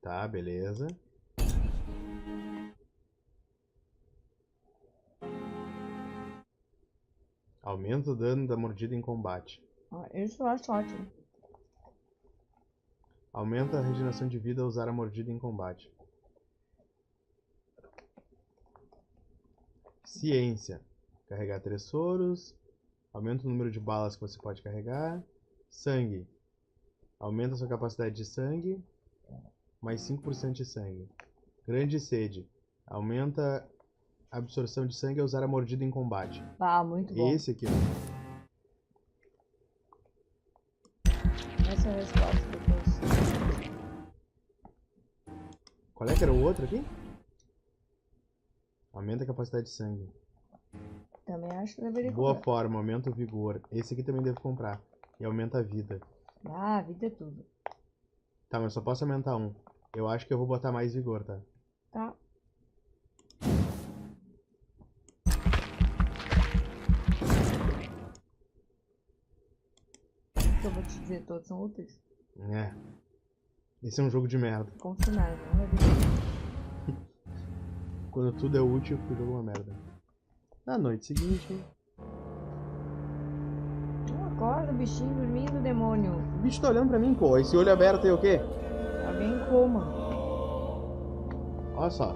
Tá, beleza. Aumenta o dano da mordida em combate. Ah, isso eu acho ótimo. Aumenta a regeneração de vida ao usar a mordida em combate. Ciência. Carregar 3 soros. Aumenta o número de balas que você pode carregar. Sangue. Aumenta a sua capacidade de sangue. Mais 5% de sangue. Grande sede. Aumenta a absorção de sangue ao usar a mordida em combate. Ah, muito bom. Esse aqui, ó. Essa é a resposta depois. Qual é que era o outro aqui? Aumenta a capacidade de sangue. Também acho que deveria Boa comprar. forma, aumenta o vigor. Esse aqui também devo comprar. E aumenta a vida. Ah, a vida é tudo. Tá, mas só posso aumentar um. Eu acho que eu vou botar mais vigor, tá? Tá. O que eu vou te dizer, todos são úteis. É. Esse é um jogo de merda. Confirmado, não vai ver. Quando tudo é útil, o jogo é uma merda. Na noite seguinte... Não acorda, bichinho dormindo, demônio. O bicho tá olhando pra mim, pô. Esse olho aberto aí é o quê? Alguém em coma. Olha só.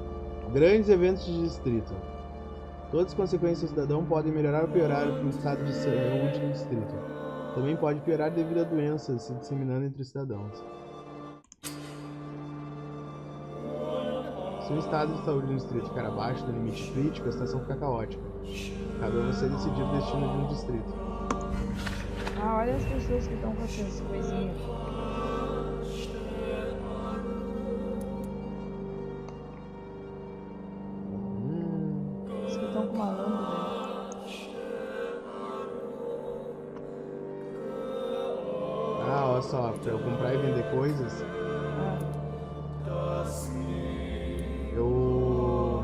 Grandes eventos de distrito. Todas as consequências do cidadão podem melhorar ou piorar o estado de saúde do distrito. Também pode piorar devido a doenças se disseminando entre os cidadãos. Se o estado de saúde do distrito ficar abaixo do limite crítico, a situação fica caótica. Cabe a você decidir o destino de um distrito. Ah, olha as pessoas que estão com essas coisinhas. Os que estão com uma lâmpada. Ah, olha só, pra eu comprar e vender coisas, eu...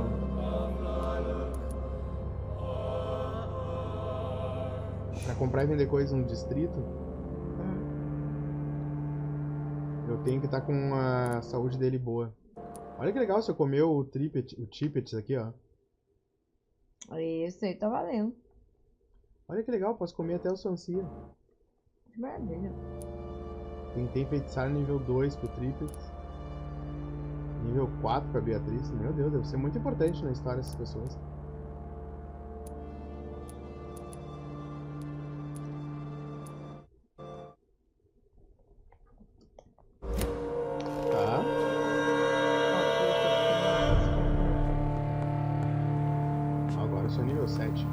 Pra comprar e vender coisas no distrito, eu tenho que estar com a saúde dele boa. Olha que legal se eu comer o Tippet aqui, ó. Esse aí tá valendo. Olha que legal, posso comer até o Sancia. Que maravilha. Tentei feitiçar nível 2 pro Tippet. Nível 4 pra Beatriz. Meu Deus, deve ser muito importante na história essas pessoas. Tá. Agora eu sou nível 7.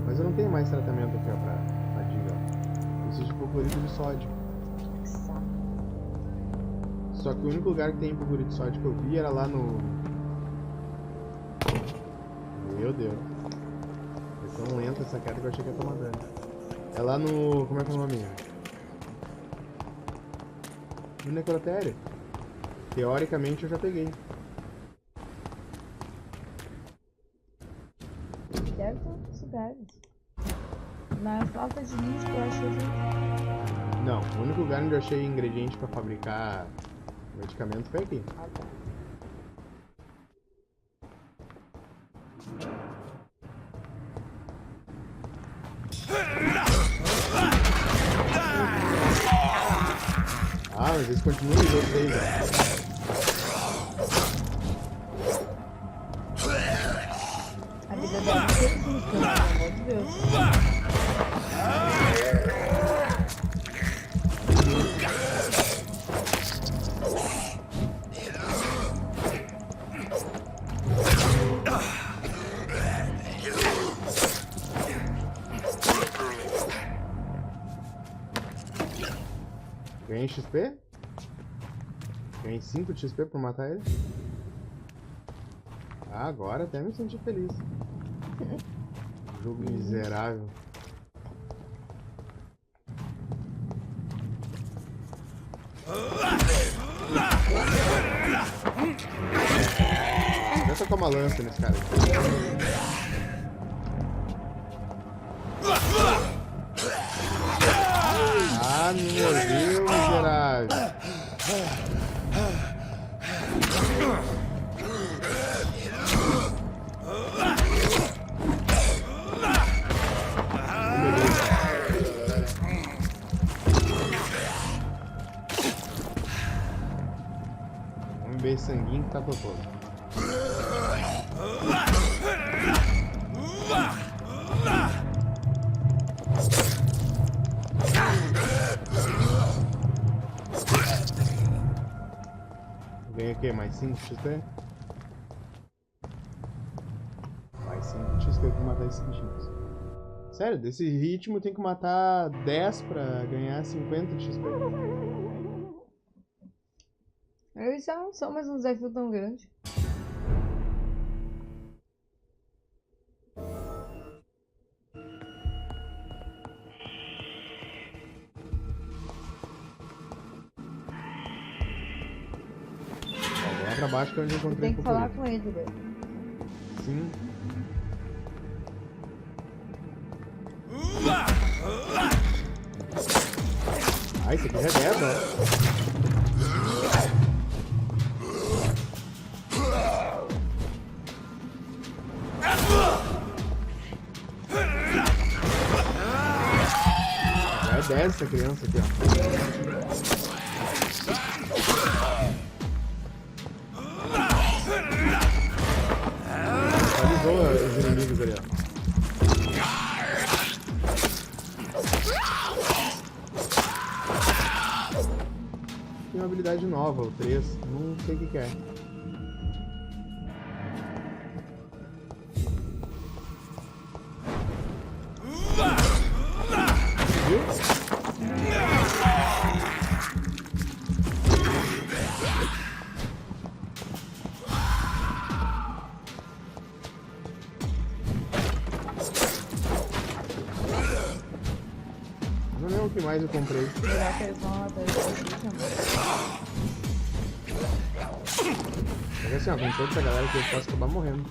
Mas eu não tenho mais tratamento aqui, ó, pra fadiga. Preciso de hipoclorito de sódio. Que saco. Só que o único lugar que tem hipoclorito de sódio que eu vi era lá no... Meu Deus. Foi tão lenta essa queda que eu achei que ia tomar dano. É lá no... Como é que é o nome? No necrotério. Teoricamente eu já peguei. Deve ter outros lugares. Na falta de lixo eu achei que... Não, o único lugar onde eu achei ingrediente pra fabricar medicamento foi aqui. Ah, tá. Ah, mas eles continuam os outros aí, velho. A vida dela não tem justa, pelo amor de Deus. Ganhei XP? Ganhei 5 de XP por matar ele? Ah, agora até me senti feliz. Jogo miserável. Deixa eu tomar lança nesse cara aqui. Ah, meu Deus, miserável. Vamos ver esse sanguinho que tá todo. Ganhei o quê? Mais 5 XP? Mais 5 XP pra matar esses bichinhos. Sério, desse ritmo tem que matar 10 pra ganhar 50 XP. Eles já não são mais um desafio tão grande. Ó, vou lá pra baixo que é onde eu encontrei Tem que falar com ele, velho. Sim. Ah, isso aqui já é 10, ó. Já é 10 essa criança aqui, ó. Atualizou os inimigos ali, ó. Tem uma habilidade nova, o 3, não sei o que é. Viu? Não lembro o que mais eu comprei. Será que eles vão até Mas assim, ó, com toda essa galera que eu posso acabar morrendo.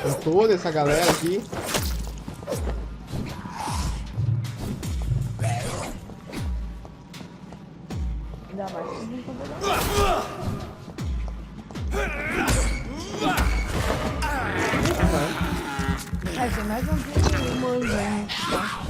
Com toda essa galera aqui. Ainda mais que eles não estão pegando. Ah, tem mais um vídeo humano aí, tá?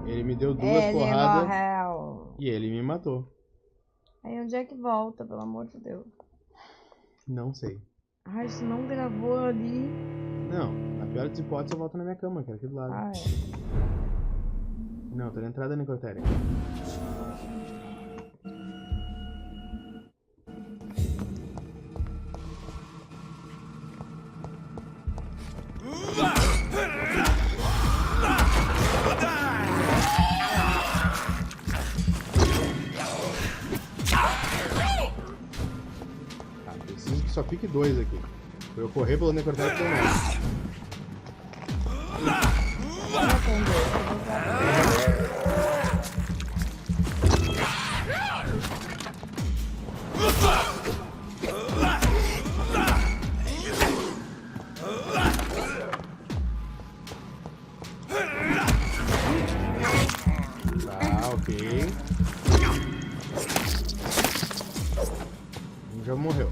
Ele me deu duas porradas morreu. e ele me matou. Aí onde é que volta, pelo amor de Deus? Não sei. Ai, você não gravou ali. Não, na pior das hipóteses eu volto na minha cama, que era aqui do lado. Ah, é. Não, tô na entrada da necrotéria. Tá, preciso que só fique 2 aqui. Pra eu correr pelo necrotério pelo menos. Tá, ok. Um já morreu.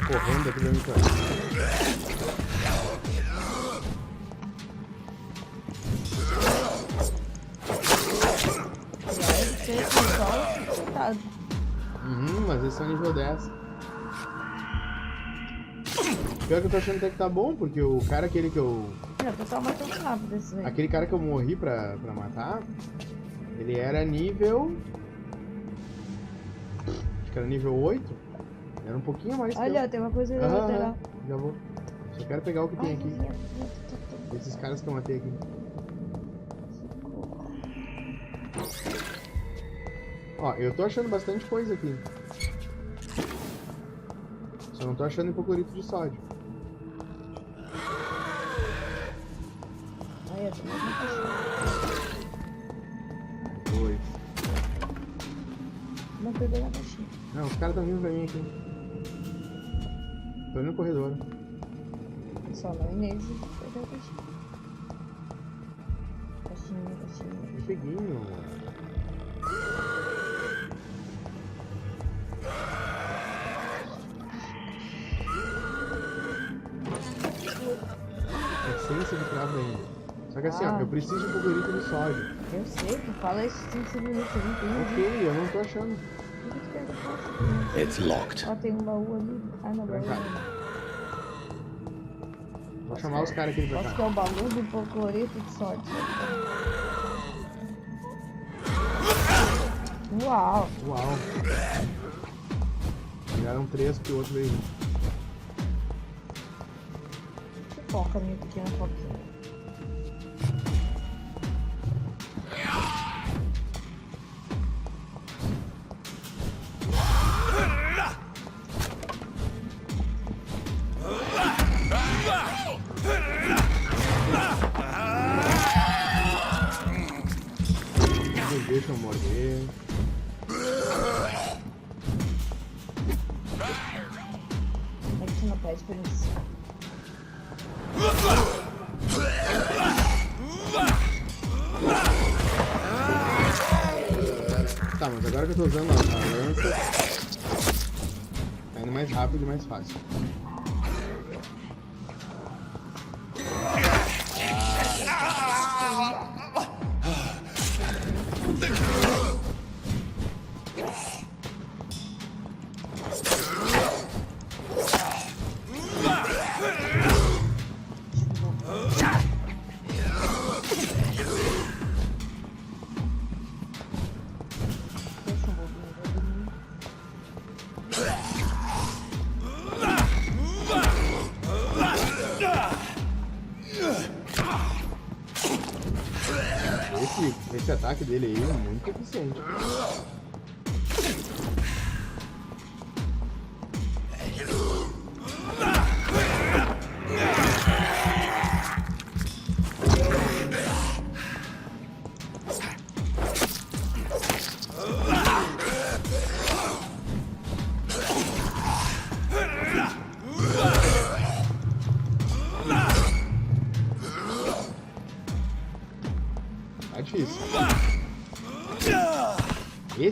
Correndo aqui pra mim, cara. Mas esse é o nível 10. Pior que eu tô achando até que tá bom, porque o cara aquele que eu... Eu tô matando rápido esse aí. Aquele cara que eu morri pra matar, ele era nível... Acho que era nível 8. Era um pouquinho mais. Olha, tem uma coisa ali lateral. Já vou. Só quero pegar o que tem aqui. Esses caras que eu matei aqui. Ó, eu tô achando bastante coisa aqui. Só não tô achando hipoclorito de sódio. Olha, tem mais uma caixinha. Dois. Não pegou na caixinha. Não, os caras tão vindo pra mim aqui. Tô no corredor. Só não Inês e pegou a caixinha. Caixinha. Eu peguei, meu. Essência de cravo ainda. Só que assim, ó, eu preciso de hipoclorito de sódio. Eu sei, tu fala isso 5 minutos, eu não entendi. Ok, eu não tô achando. It's locked. Ó, tem um baú ali. Ah, não, baú ali. Vou chamar os caras aqui pra cá. Acho que é o baú do hipoclorito de sódio. Uau! Uau! Viraram 3 porque o outro veio. Que foca, minha pequena foquinha. Deixa eu morrer. É que tu não pede permissão. Tá, mas agora que eu tô usando a lança, tá indo mais rápido e mais fácil. Esse ataque dele aí é muito eficiente.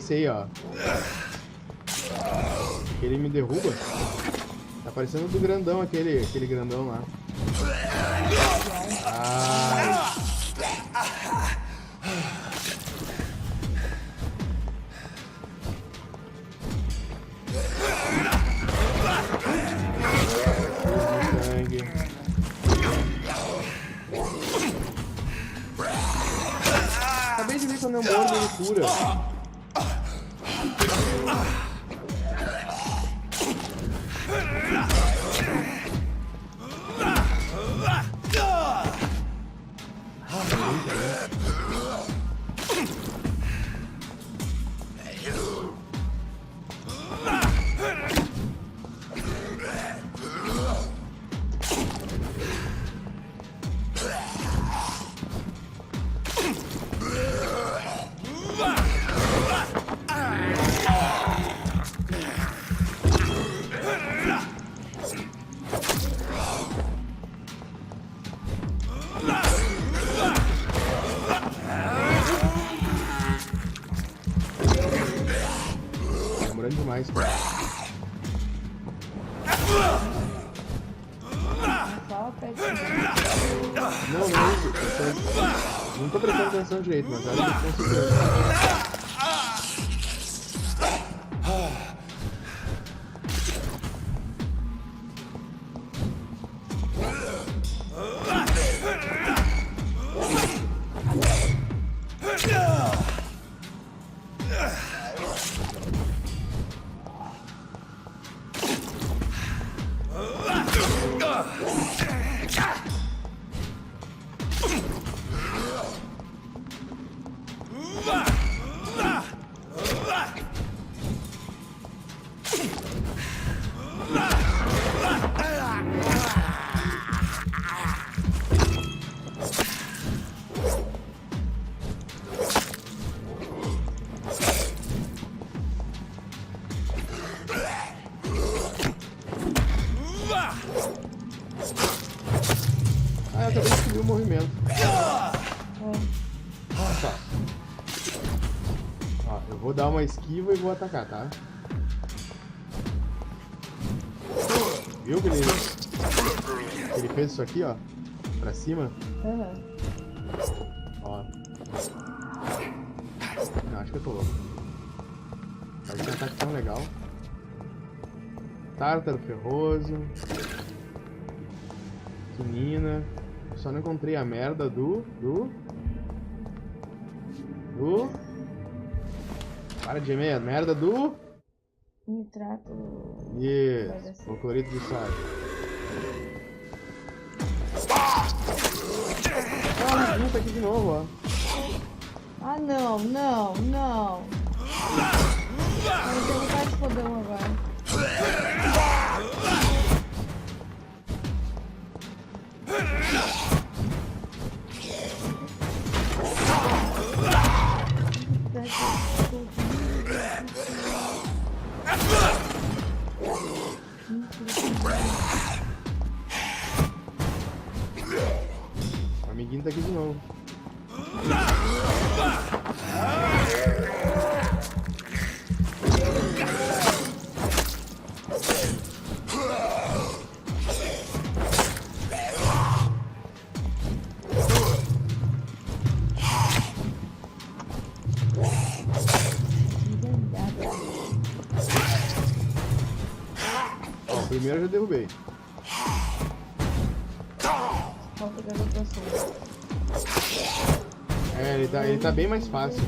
esse aí, ó. Que ele me derruba. Tá parecendo do grandão, aquele grandão lá. Ai. Sangue. Acabei de ver quando eu mordo ele cura. Demorando demais. Não tô prestando atenção direito, mas olha que conseguiu. Ah, eu acabei de descobrir o movimento. Tá. Ó, eu vou dar uma esquiva e vou atacar, tá? Viu que ele fez isso aqui, ó? Pra cima? Ó. Não, acho que eu tô louco. Mas tem um ataque tão legal. Tártaro ferroso. Quinina. Só não encontrei a merda do... Para de gemer, merda do... Nitrato... Isso, o cloreto de sódio. Ah, junta aqui de novo, ó. Ah, não, não, não. Eu tenho vontade de fodão agora. O amiguinho tá aqui de novo. Ó, o primeiro eu já derrubei. Falta garoto. É, ele tá bem mais fácil.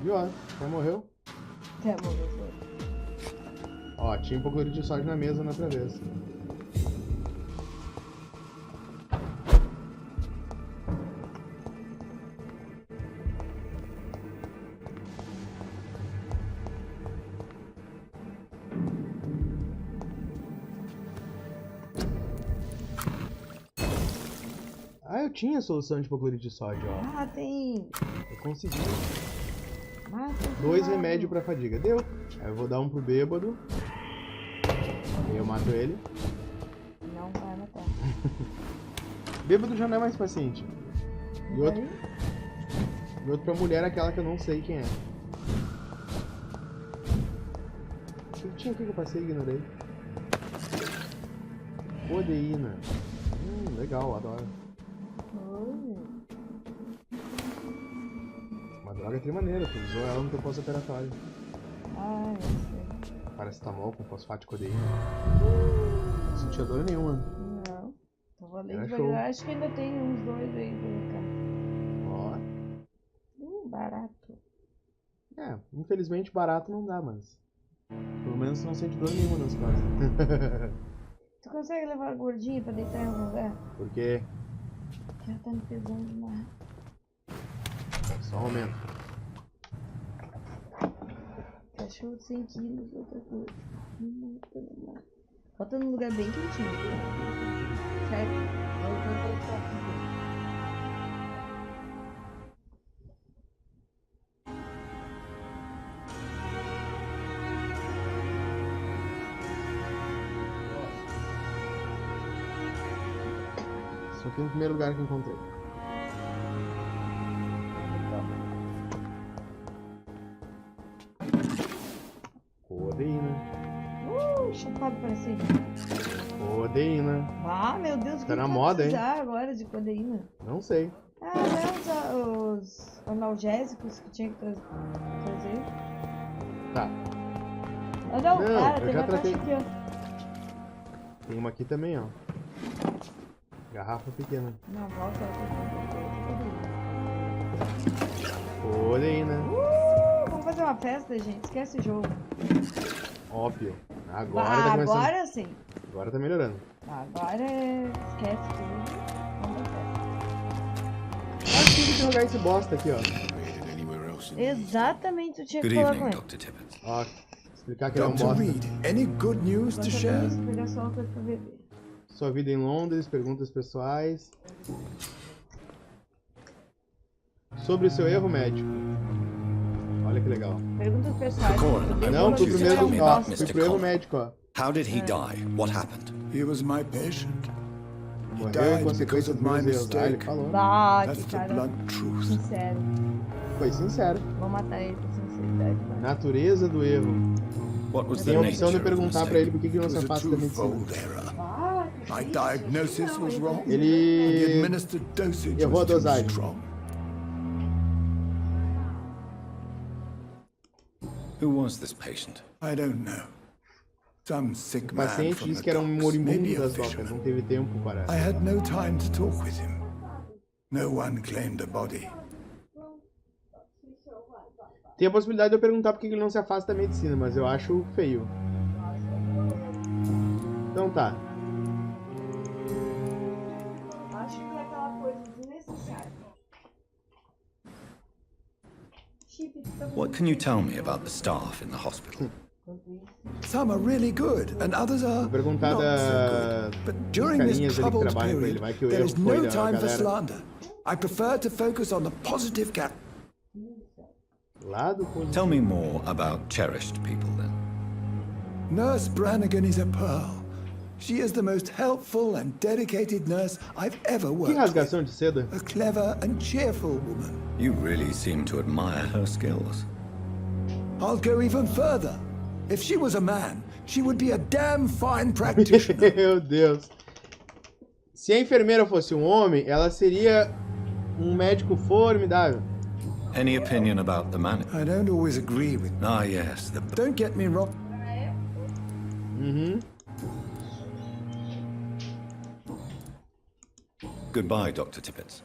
Viu, ó? Já morreu. Já morreu. Ó, tinha um pouco de sódio na mesa na outra vez. Ah, eu tinha solução de hipoclorito de sódio, ó. Ah, tem. Eu consegui. Mata 2 remédios pra fadiga. Deu. Aí eu vou dar um pro bêbado. Aí eu mato ele. Não vai matar. Bêbado já não é mais paciente. E outro pra mulher, aquela que eu não sei quem é. O que tinha aqui que eu passei e ignorei? Codeína. Legal, adoro. Uma droga trimaneira, tu usou ela no teu pós-operatório. Ah, eu sei. Paracetamol com fosfato de codeína. Não sentia dor nenhuma. Não. Tô valendo Era devagar. show. Acho que ainda tem uns 2 aí pra Ó. colocar. Barato. É, infelizmente barato não dá, mas pelo menos tu não sente dor nenhuma nas costas. Tu consegue levar a gordinha pra deitar em algum lugar? Por quê? Já tá me pesando demais. Só um momento. Cachorro de 100 quilos, outra coisa. Bota num lugar bem quentinho. Certo? Isso aqui é o primeiro lugar que eu encontrei. Codeína. Chapado para sempre. Codeína. Ah, meu Deus, o que Tá na tu vai moda, hein? precisar agora de codeína? Não sei. Ah, não, os analgésicos que tinha que trazer. Tá. Ah, não, Não, cara, eu tem já uma tratei. caixa aqui, ó. Tem uma aqui também, ó. Garrafa pequena. Não, volta. Codeína. Vamos fazer uma festa, gente. Esquece o jogo. Ópio. Agora tá começando. Agora sim. Agora tá melhorando. Agora esquece tudo. Vamos pra festa. Acho que tem que jogar esse bosta aqui, ó. Exatamente, eu tinha que Good falar com evening, ele. Dr. Tippett. Ó, explicar que ele é um Dr. bosta. Reed, any good news to share? Vou pegar só uma coisa pra beber. Sua vida em Londres, perguntas pessoais. Sobre o seu erro médico. Olha que legal. Perguntas pessoais. Coroner, I Não, want fui you to primeiro, tell me ó, about fui Mr. pro erro Connor. médico, ó. How did he die? What happened? He was my patient. He Morreu em died because consequência of dos my meus erros. Ah, ele mistake. falou. Ah, That's que the cara blunt truth. sincero. Foi sincero. Vou matar ele com sinceridade. Mas... Natureza do erro. What was Tem the a opção de nature of the perguntar pra ele por mistake? que ele não It se was a afasta da medicina. twofold error. My diagnosis was wrong. and the Ele administered dosage errou a was too dosagem. strong. Who was this patient? I don't know. Some sick O man paciente from disse the que era um docks, maybe moribundo a das docas, fisherman. não teve tempo para... I had no time to talk with him. No one claimed the body. Tem a possibilidade de eu perguntar por que ele não se afasta da medicina, mas eu acho feio. Então tá. Acho que é aquela coisa desnecessária. Chip, tu tá What can you tell me about the staff in the hospital? Some are really good, and others are Vou perguntar not so good. But during this carinhas ali que troubled trabalham com ele, period, vai que o there erro is foi no da time for galera slander. I prefer to focus on the positive lá do positivo. Tell me more about cherished people then. Nurse Brannigan is a pearl. She is the most helpful and dedicated nurse I've ever Que worked with. rasgação de seda? A clever and cheerful woman. You really seem to admire her skills. I'll go even further. If she was a man, she would be a damn fine practitioner. Meu Deus. Se a enfermeira fosse um homem, ela seria um médico formidável. Any opinion about the man? I don't always agree with. Ah, yes, the... Don't get me wrong. Goodbye, Dr. Tippett.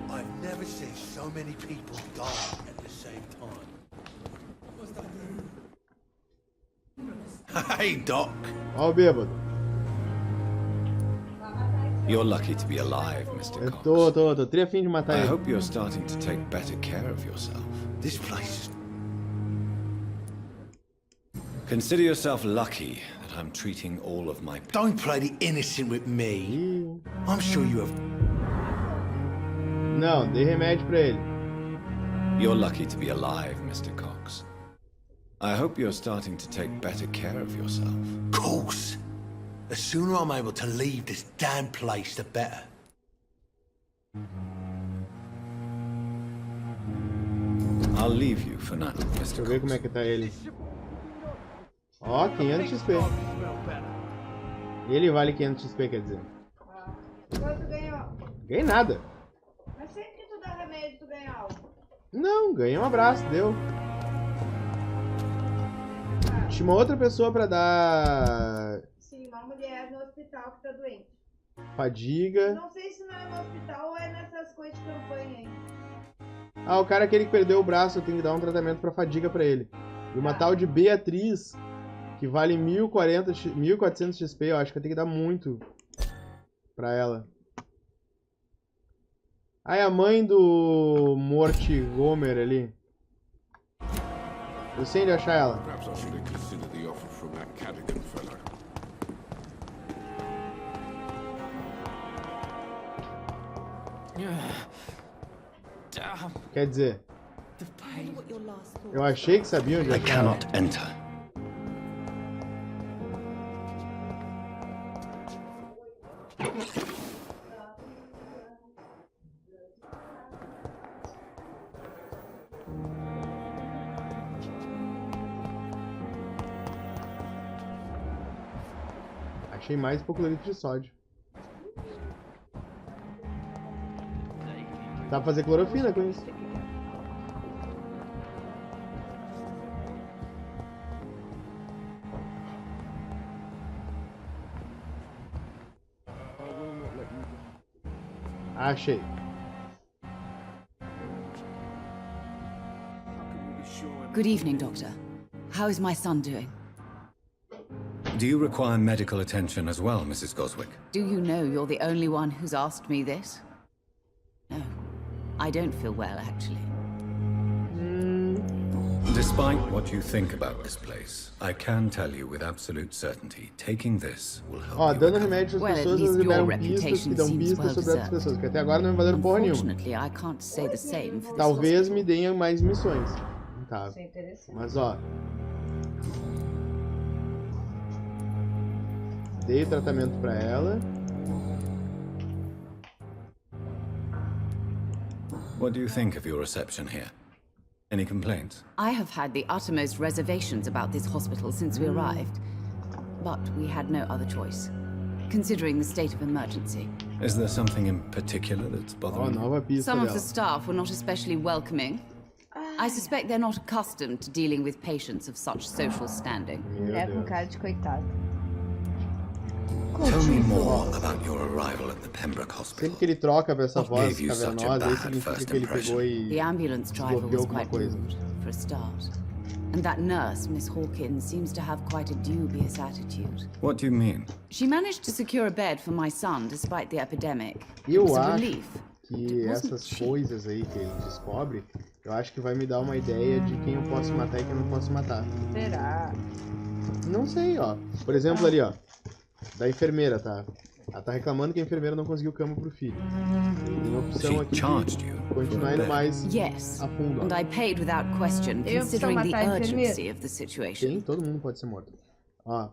I've never seen so many people die at the same time. Hey, Doc. Ó o bêbado. You're lucky to be alive, Mr. Eu Cox. tô tri afim de matar I ele. hope you're starting to take better care of yourself. This place. Consider yourself lucky that I'm treating all of my... Don't play the innocent with me. I'm sure you have... Não, dei remédio pra ele. You're lucky to be alive, Mr. Cox. I hope you're starting to take better care of yourself. Of course. The sooner I'm able to leave this damn place, the better. I'll leave you for now, Deixa eu Mr. ver como é que tá ele. Ó, 500 XP. Ele vale 500 XP, quer dizer. Quanto ganhou? Ganhei nada. Mas sempre que tu dá remédio, tu ganha algo. Não, ganhei um abraço, deu. Tinha uma outra pessoa pra dar... Sim, uma mulher no hospital que tá doente. Fadiga. Não sei se não é no hospital ou é nessas coisas de campanha aí. Ah, o cara aquele que perdeu o braço, eu tenho que dar um tratamento pra fadiga pra ele. E uma tal de Beatriz, que vale 1400 XP, eu acho que eu tenho que dar muito pra ela. Ah, é a mãe do Mortigomer ali. Eu sei onde achar ela. Perhaps I should consider the offer from that Cadigan fellow. Quer dizer, eu achei que sabia onde I achar ela. cannot enter. Achei mais hipoclorito de sódio. Dá pra fazer clorofina com isso. Achei. Good evening, Doctor. How is my son doing? Do you require medical attention as well, Mrs. Goswick? Do you know you're the only one who's asked me this? No, I don't feel well, actually. Despite what you think about this place, I can tell you with absolute certainty, taking this will help Ó, you dando recover. remédio às Well, at pessoas, least eles liberam your pistas que dão reputation pistas seems sobre outras well pessoas, que até agora não me valeram porra nenhuma. Unfortunately, I can't say the same for this Talvez hospital. me deem mais missões. Tá. Isso é interessante. Mas ó. Dei tratamento pra ela. What do you think of your reception here? Any complaints? I have had the uttermost reservations about this hospital since we arrived, but we had no other choice, considering the state of emergency. Is there something in particular that's Ó, bothering you? nova pista Some of the dela. staff were not especially welcoming. I suspect they're not accustomed to dealing with patients of such social standing. Meu Mulher com Deus. cara de coitado. Tell me more about your arrival at the Pembroke Hospital. Sempre que ele troca pra essa What voz gave you such a cavernosa, aí bad significa first que ele impression? pegou The e ambulance driver desbloqueou was alguma quite coisa. rude, for a start. And that nurse, Miss Hawkins, seems to have quite a dubious attitude. What do you mean? She managed to secure a bed for my son despite the epidemic. It Eu was a acho relief. que essas coisas aí que ele descobre, eu acho que vai me dar uma ideia de quem eu posso matar e quem eu não posso matar. Será? Não sei, ó. Por exemplo, ali, ó. Da enfermeira, tá? Ela tá reclamando que a enfermeira não conseguiu cama pro filho. Tem a opção She aqui charged de you continuar for indo a mais Yes, a fundo, ó. and I paid without question, Eu considering the preciso matar a urgency enfermeira. of the Sim, situation. todo mundo pode ser morto. Ó.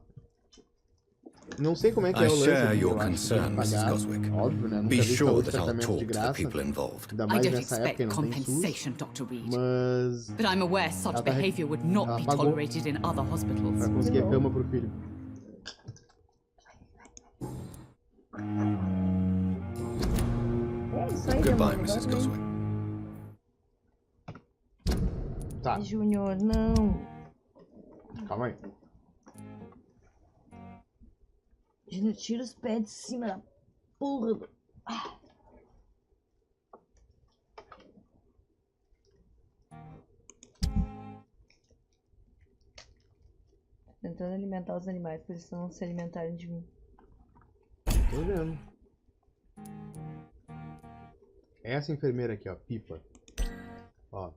Não sei como é que I é o lance share aqui, your eu acho que tem concern, que Mrs. pagar, Goswick. óbvio, né? Nunca Be vi sure saúde that I'll tratamento de talk to the graça, people involved. ainda I mais don't nessa época, expect não tem SUS, compensation, Dr. Reed. mas But I'm aware such Ela tá re- behavior would not ela be pagou tolerated in other hospitals. pra conseguir a cama pro filho. É isso aí, Goodbye, amor. Mrs. Dorme aí. Goswick. Tá, Júnior, não. calma aí. Júnior, tira os pés de cima da porra. Tentando alimentar os animais, pra eles não se alimentarem de mim. Tô vendo. Essa enfermeira aqui, ó, Pipa. Ó.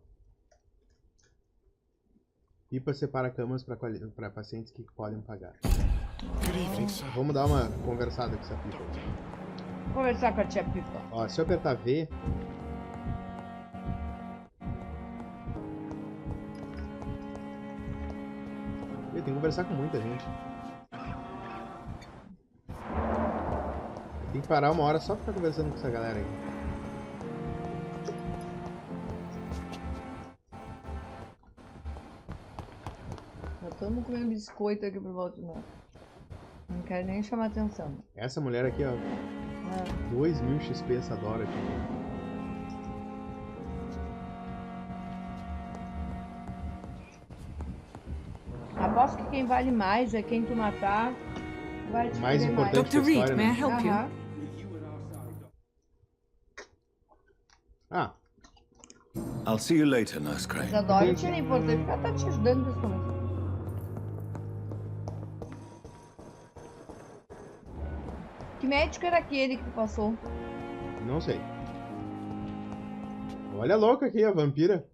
Pipa separa camas para pacientes que podem pagar. Good evening, sir. Vamos dar uma conversada com essa pipa. Conversar com a tia Pipa. Ó, se eu apertar V... Eu tenho que conversar com muita gente. Tem que parar uma hora só pra ficar conversando com essa galera aí. Já estamos comendo biscoito aqui por volta, não. Não quero nem chamar atenção. Essa mulher aqui, ó. 2.000 XP essa Dora aqui. Aposto que quem vale mais é quem tu matar. Vai te Mais querer importante Dr. que a Reed, história, may I né? help you? Aham. Ah, I'll see you later, Nurse Crane. Mas a Dora tinha importante porque ela tá te ajudando nesse momento. Que médico era aquele que tu passou? não sei. Olha a louca aqui, a vampira.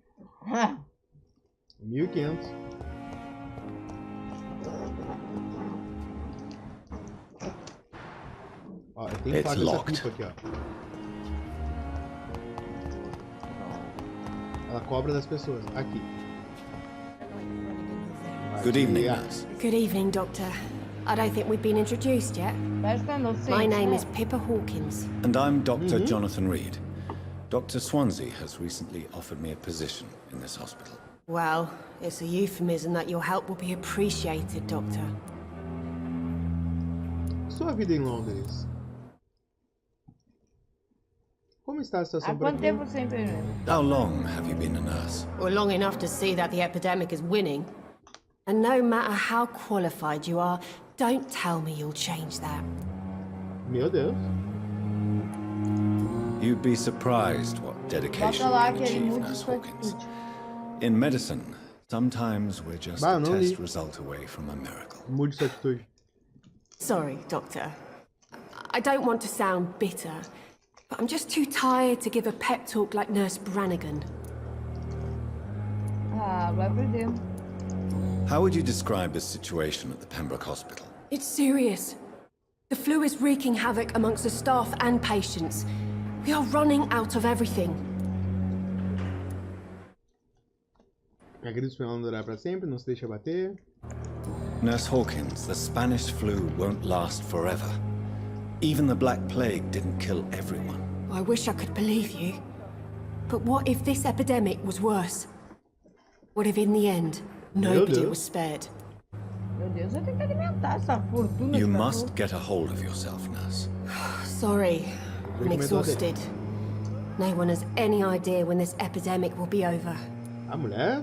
1.500. Ó, eu tenho que falar com essa locked. pipa aqui, ó. Ela cobra das pessoas. Aqui. Good evening, Aqui, nurse. Good evening, Doctor. I don't think we've been introduced yet. Parece que é inocente. My name né? is Pippa Hawkins. And I'm Dr. Jonathan Reed. Dr. Swansea has recently offered me a position in this hospital. Well, it's a euphemism that your help will be appreciated, Doctor. Sua vida em Londres. Como está a situação Há por quanto aqui? tempo você enfermeira? How long have you been a nurse? Well, long enough to see that the epidemic is winning. And no matter how qualified you are, don't tell me you'll change that. Meu Deus. You'd be surprised what dedication Bota lá can aquele achieve, muito Nurse de Hawkins. In medicine, sometimes we're just Bah, a não test li. result away from a miracle. Mude sua atitude. Sorry, Doctor. I don't want to sound bitter, but I'm just too tired to give a pep talk like Nurse Brannigan. Ah, vai perder. How would you describe the situation at the Pembroke Hospital? It's serious. The flu is wreaking havoc amongst the staff and patients. We are running out of everything. A gripe espanhola não durará para sempre, não se deixa bater. Nurse Hawkins, the Spanish flu won't last forever. Even the Black Plague didn't kill everyone. I wish I could believe you. But what if this epidemic was worse? What if in the end, nobody Deus. was spared? Meu Deus, eu tenho que alimentar essa fortuna. You de must cachorro. get a hold of yourself, nurse. Sorry, I'm Recommendo exhausted. No one has any idea when this epidemic will be over. A mulher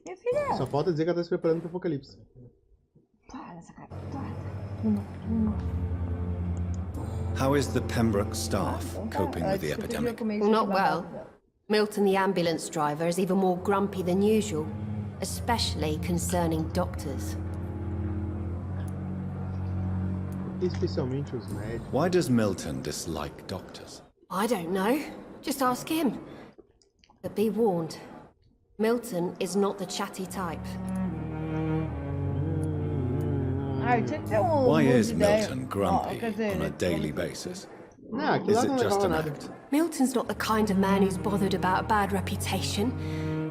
Minha filha. só falta dizer que ela tá se preparando pro apocalipse. Para essa cara. Toma. How is the Pembroke staff coping Ela with the disse que podia epidemic? comer isso Well, not aqui well. babado dela. Milton, the ambulance driver, is even more grumpy than usual, especially concerning doctors. Especialmente os médicos. Why does Milton dislike doctors? I don't know. Just ask him. But be warned, Milton is not the chatty type. Ai, tinha que ter um. Why mundo is de ideia. Milton Ó, grumpy quer dizer, on a ele- daily basis? Não, aquilo Is lá it não just levava an nada. act? Milton's not the kind of man who's bothered about a bad reputation,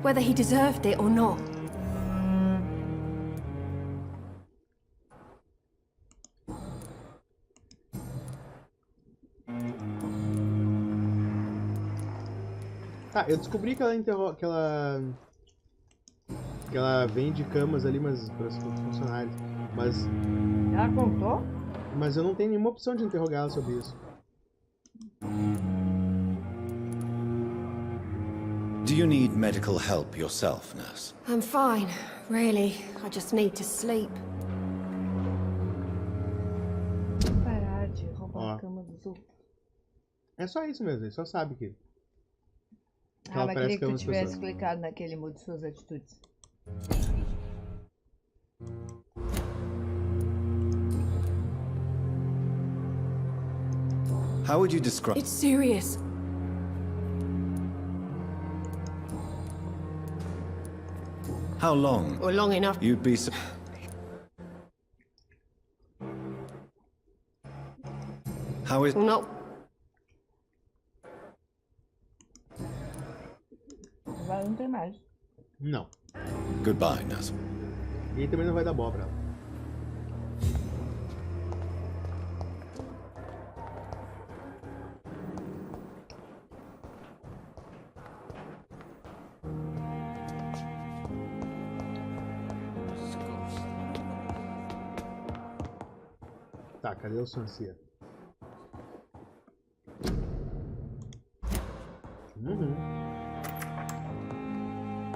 whether he deserved it or not. Tá, eu descobri que ela que ela vende camas ali, mas para os funcionários. Ela contou? Mas eu não tenho nenhuma opção de interrogar ela sobre isso. Do you need medical help yourself, nurse? I'm fine, really. I just need to sleep. Parar de roubar Ó. a cama dos outros. É só isso mesmo, ele só sabe que Ah, ela mas parece queria que tu camas tivesse pessoas. clicado naquele mude suas atitudes. How would you describe... It's serious. How long Or long enough. you'd be... How is... Well, not... Agora não tem mais. Não. Goodbye, nurse. E também não vai dar bola pra ela. Tá, cadê o Swansea?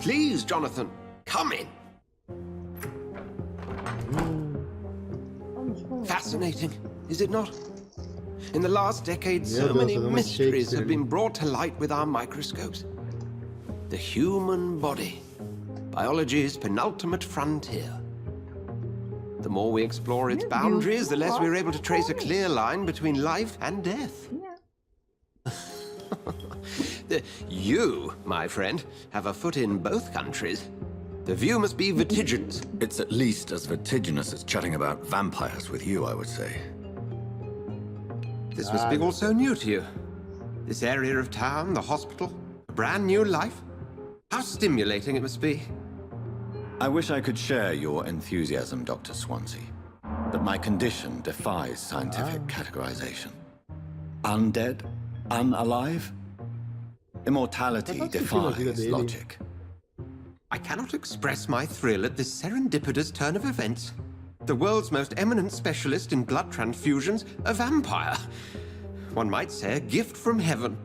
Please, Jonathan, come in. Fascinating, is it not? In the last decade, so many mysteries have been brought to light with our microscopes. The human body, biology's penultimate frontier. The more we explore its boundaries, the less we're able to trace a clear line between life and death. You, my friend, have a foot in both countries. The view must be vertiginous. It's at least as vertiginous as chatting about vampires with you, I would say. This must be all so new to you. This area of town, the hospital, a brand new life. How stimulating it must be. I wish I could share your enthusiasm, Dr. Swansea. But my condition defies scientific categorization. Undead? Unalive? Immortality defies logic. I cannot express my thrill at this serendipitous turn of events. The world's most eminent specialist in blood transfusions, a vampire. One might say a gift from heaven.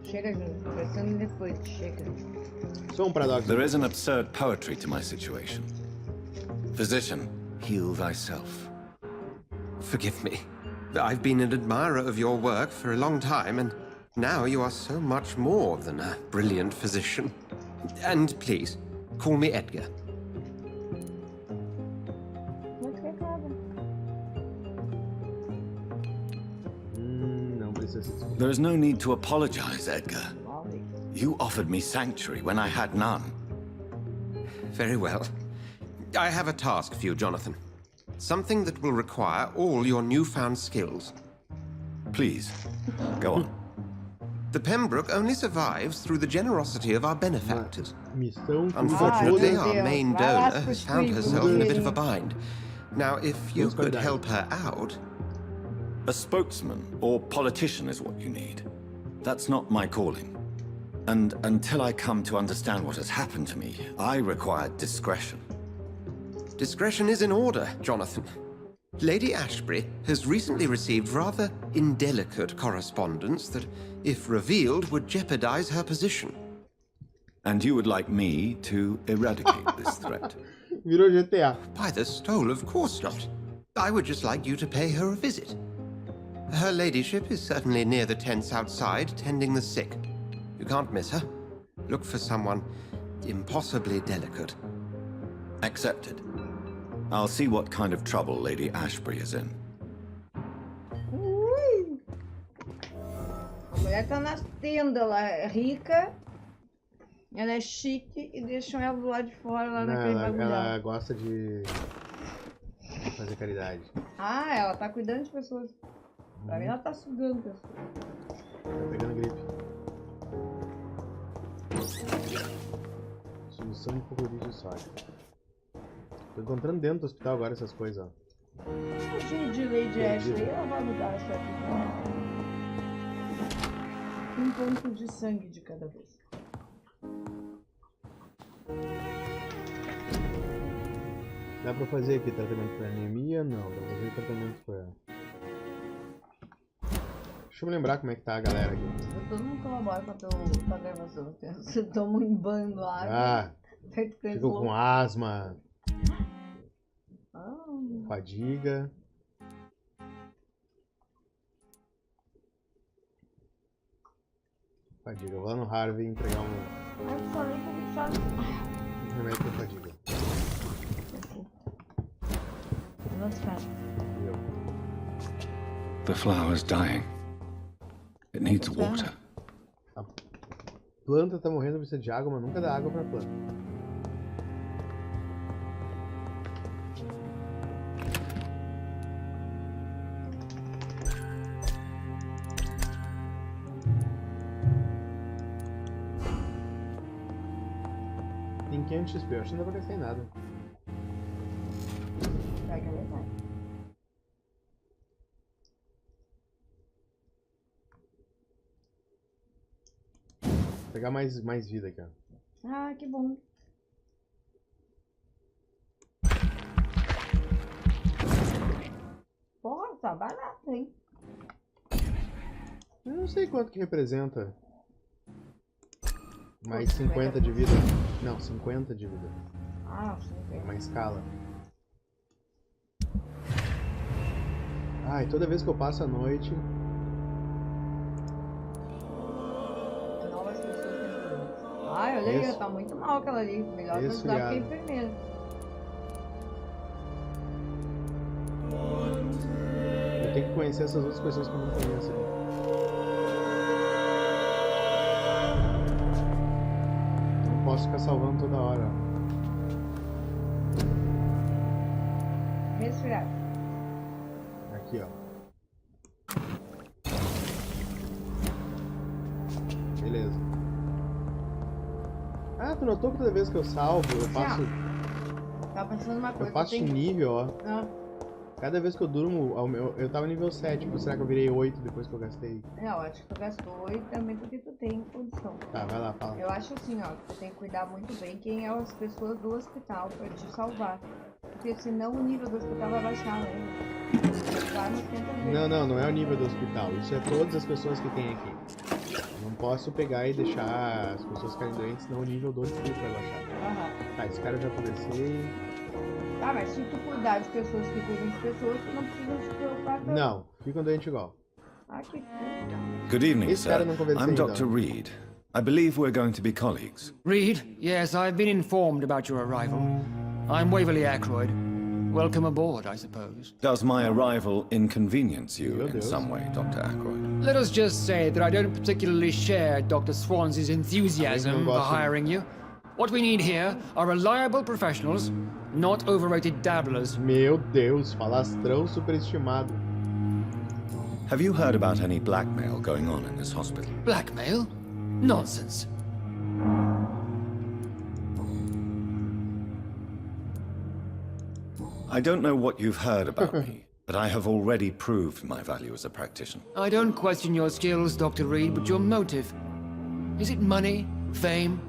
Chega, Júnior. Conversando depois. Chega. Só paradoxo. There is an absurd poetry to my situation. Physician, heal thyself. Forgive me. I've been an admirer of your work for a long time, and now you are so much more than a brilliant physician. And please, call me Edgar. There is no need to apologize, Edgar. You offered me sanctuary when I had none. Very well. I have a task for you, Jonathan. Something that will require all your newfound skills. Please, go on. The Pembroke only survives through the generosity of our benefactors. Missão. Unfortunately, our main donor has found herself in a bit of a bind. Now, if you could help her out... A spokesman or politician is what you need. That's not my calling. And until I come to understand what has happened to me, I require discretion. Discretion is in order, Jonathan. Lady Ashbury has recently received rather indelicate correspondence that, if revealed, would jeopardize her position. And you would like me to eradicate this threat? Virou GTA. By the stole, of course not. I would just like you to pay her a visit. Her ladyship is certainly near the tents outside, tending the sick. You can't miss her. Look for someone impossibly delicate. Accepted. I'll see what kind of trouble Lady Ashbury is in. A mulher tá na tenda, ela é rica, ela é chique e deixam ela do lado de fora lá naquele bagulho. Ela gosta de fazer caridade. Ah, ela tá cuidando de pessoas. Pra mim ela tá sugando pessoas. Tá pegando gripe. Solução de hipoclorito de sódio. Tô encontrando dentro do hospital agora essas coisas, ó. O jeito de Lady Ashley, ela vai mudar essa vida. 1 ponto de sangue de cada vez. Dá pra fazer aqui tratamento pra anemia? Não, dá pra fazer tratamento pra... Deixa eu me lembrar como é que tá a galera aqui. Todo mundo colabora com a tua gravação. Você toma um banho do ar. Ah, fico com asma. Fadiga. Fadiga. Eu vou lá no Harvey entregar um remédio pra fadiga. The flower's dying. It needs water. A planta tá morrendo, precisa de água, mas nunca dá água pra planta. 500 XP, eu acho que não vai gastar em nada. Vai que é verdade. Vou pegar mais vida aqui, ó. Ah, que bom. Porra, tá barato, hein? Eu não sei quanto que representa. Mais 50 de vida. Não, 50 de vida. Ah, 50. Uma escala. Ai, toda vez que eu passo a noite... Novas pessoas têm. Ai, olha aí, tá muito mal aquela ali. Melhor pra ajudar que a enfermeira. Eu tenho que conhecer essas outras pessoas que eu não conheço ali. Não posso ficar salvando toda hora. Resfriar. Aqui, ó. Beleza. Ah, tu notou que toda vez que eu salvo, eu passo... Tava pensando uma coisa. Eu passo de nível, ó. Ah. Cada vez que eu durmo, eu tava nível 7, será que eu virei 8 depois que eu gastei? Eu acho que tu gastou e também porque tu tem condição. Tá, vai lá, fala. Eu acho assim, ó, que tu tem que cuidar muito bem quem é as pessoas do hospital pra te salvar. Porque senão o nível do hospital vai baixar, né? Não é o nível do hospital. Isso é todas as pessoas que tem aqui. Não posso pegar e deixar as pessoas ficarem doentes, senão o nível do hospital vai baixar. Aham. Tá, esse cara eu já conversei. Tá, mas se tu cuidar de pessoas que cuidam de pessoas, tu não precisa se preocupar com... Não, ficam doentes igual. Ah, que Good evening, Esse cara eu não sir. conversei I'm ainda. Dr. Reed. I believe we're going to be colleagues. Reed? Yes, I've been informed about your arrival. I'm Waverly Ackroyd. Welcome aboard, I suppose. Does my arrival inconvenience you in some way, Dr. Ackroyd? Let us just say that I don't particularly share Dr. Swansea's enthusiasm for hiring you. What we need here are reliable professionals, not overrated dabblers. Meu Deus, falastrão superestimado. Have you heard about any blackmail going on in this hospital? Blackmail? Nonsense. I don't know what you've heard about me, but I have already proved my value as a practitioner. I don't question your skills, Dr. Reed, but your motive. Is it money, fame,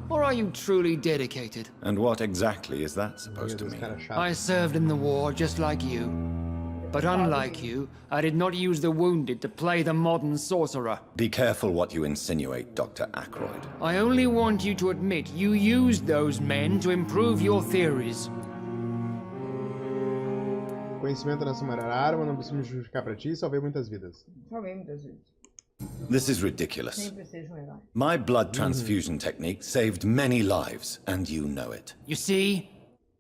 or are you truly dedicated? And what exactly is that supposed to mean? I served in the war just like you. But unlike you, I did not use the wounded to play the modern sorcerer. Be careful what you insinuate, Dr. Ackroyd. I only want you to admit you used those men to improve your theories. Conhecimento nessa maior arma, não preciso me justificar pra ti, salvei muitas vidas. Salvei muitas vezes. This is ridiculous. Sempre seja herói. My blood transfusion technique saved many lives, and you know it. You see?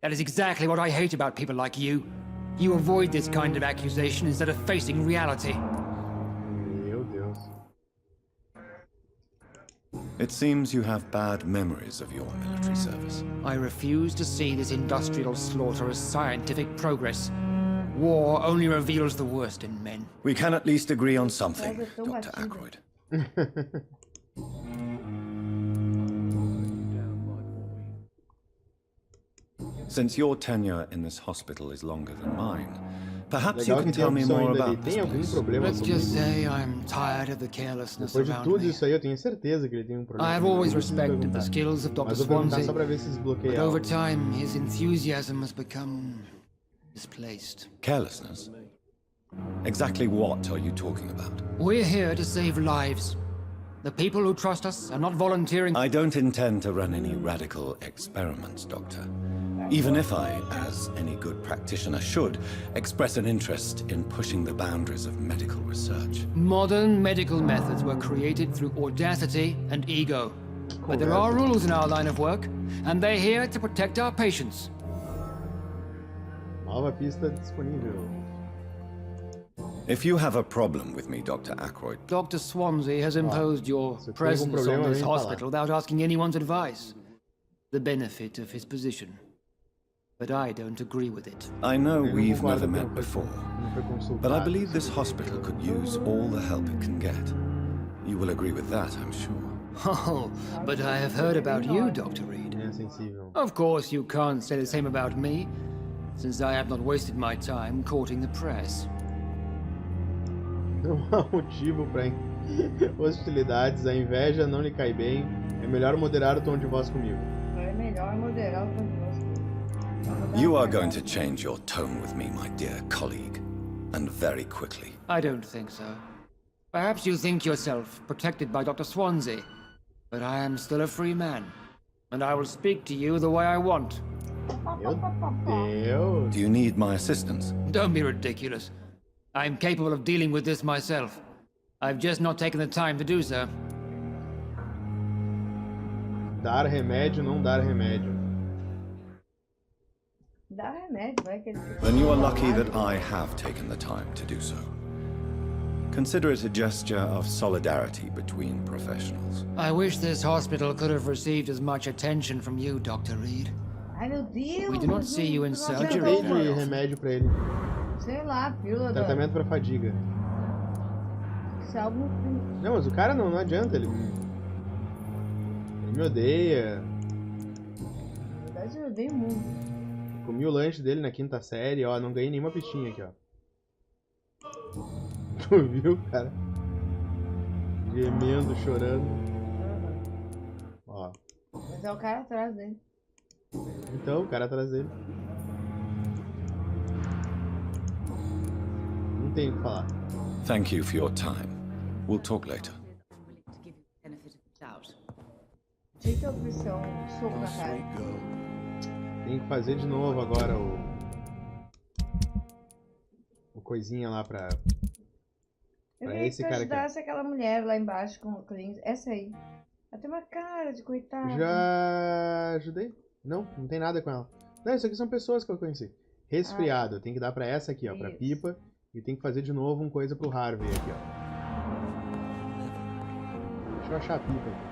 That is exactly what I hate about people like you. You avoid this kind of accusation instead of facing reality. Meu Deus. It seems you have bad memories of your military service. I refuse to see this industrial slaughter as scientific progress. War only reveals the worst in men. We can at least agree on something, Dr. Ackroyd. Since your tenure in this hospital is longer than mine, perhaps you can tell me more about this place. Let's just say I'm tired of the carelessness Depois de around tudo me. isso aí, eu tenho certeza que ele tem problema. I have always respected the skills of Dr. Mas eu vou perguntar Swansea, só pra ver se desbloqueia but algo. over time his enthusiasm has become misplaced. Carelessness? Exactly what are you talking about? We're here to save lives. The people who trust us are not volunteering. I don't intend to run any radical experiments, Doctor. Even if I, as any good practitioner should, express an interest in pushing the boundaries of medical research. Modern medical methods were created through audacity and ego. But there are rules in our line of work, and they're here to protect our patients. Nova pista disponível. If you have a problem with me, Dr. Ackroyd... Dr. Swansea has imposed your presence on this hospital without asking anyone's advice. The benefit of his position. But I don't agree with it. I know we've never met before, but I believe this hospital could use all the help it can get. You will agree with that, I'm sure. Oh, but I have heard about you, Dr. Reed. né? Sensível. Of course, you can't say the same about me, since I have not wasted my time courting the press. Não há motivo para hostilidades, a inveja não lhe cai bem. É melhor moderar o tom de voz comigo. É melhor moderar o tom de voz comigo. You are going to change your tone with me, my dear colleague, and very quickly. I don't think so. Perhaps you think yourself protected by Dr. Swansea, but I am still a free man, and I will speak to you the way I want. Meu Deus. Do you need my assistance? Don't be ridiculous. I'm capable of dealing with this myself. I've just not taken the time to do so. Dar remédio, não dar remédio. Dá remédio, vai que ele fica... Then you are lucky that I have taken the time to do so. Consider it a gesture of solidarity between professionals. I wish this hospital could have received as much attention from you, Dr. Reed. Ai, meu Deus! We do not see you in Eu surgery. dei de remédio pra ele. Sei lá, pílula da... Tratamento pra fadiga. Se é algo... Não, mas o cara não adianta, ele me odeia. Na verdade, eu odeio o mundo. Comi o lanche dele na 5ª série, ó, não ganhei nenhuma pistinha aqui, ó. Tu viu, cara? Gemendo, chorando. Ó. Mas é o cara atrás dele. Então, o cara atrás dele. Não tem o que falar. Thank you for your time. We'll talk later. Tinha que oferecer um soco na cara. Tem que fazer de novo agora o coisinha lá pra esse cara aqui. Ajudasse aquela mulher lá embaixo com o clean. Essa aí. Ela tem uma cara de coitada. Já ajudei? Não, não tem nada com ela. Não, isso aqui são pessoas que eu conheci. Resfriado, tem que dar pra essa aqui, ó, pra pipa. E tem que fazer de novo uma coisa pro Harvey aqui, ó. Deixa eu achar a pipa aqui.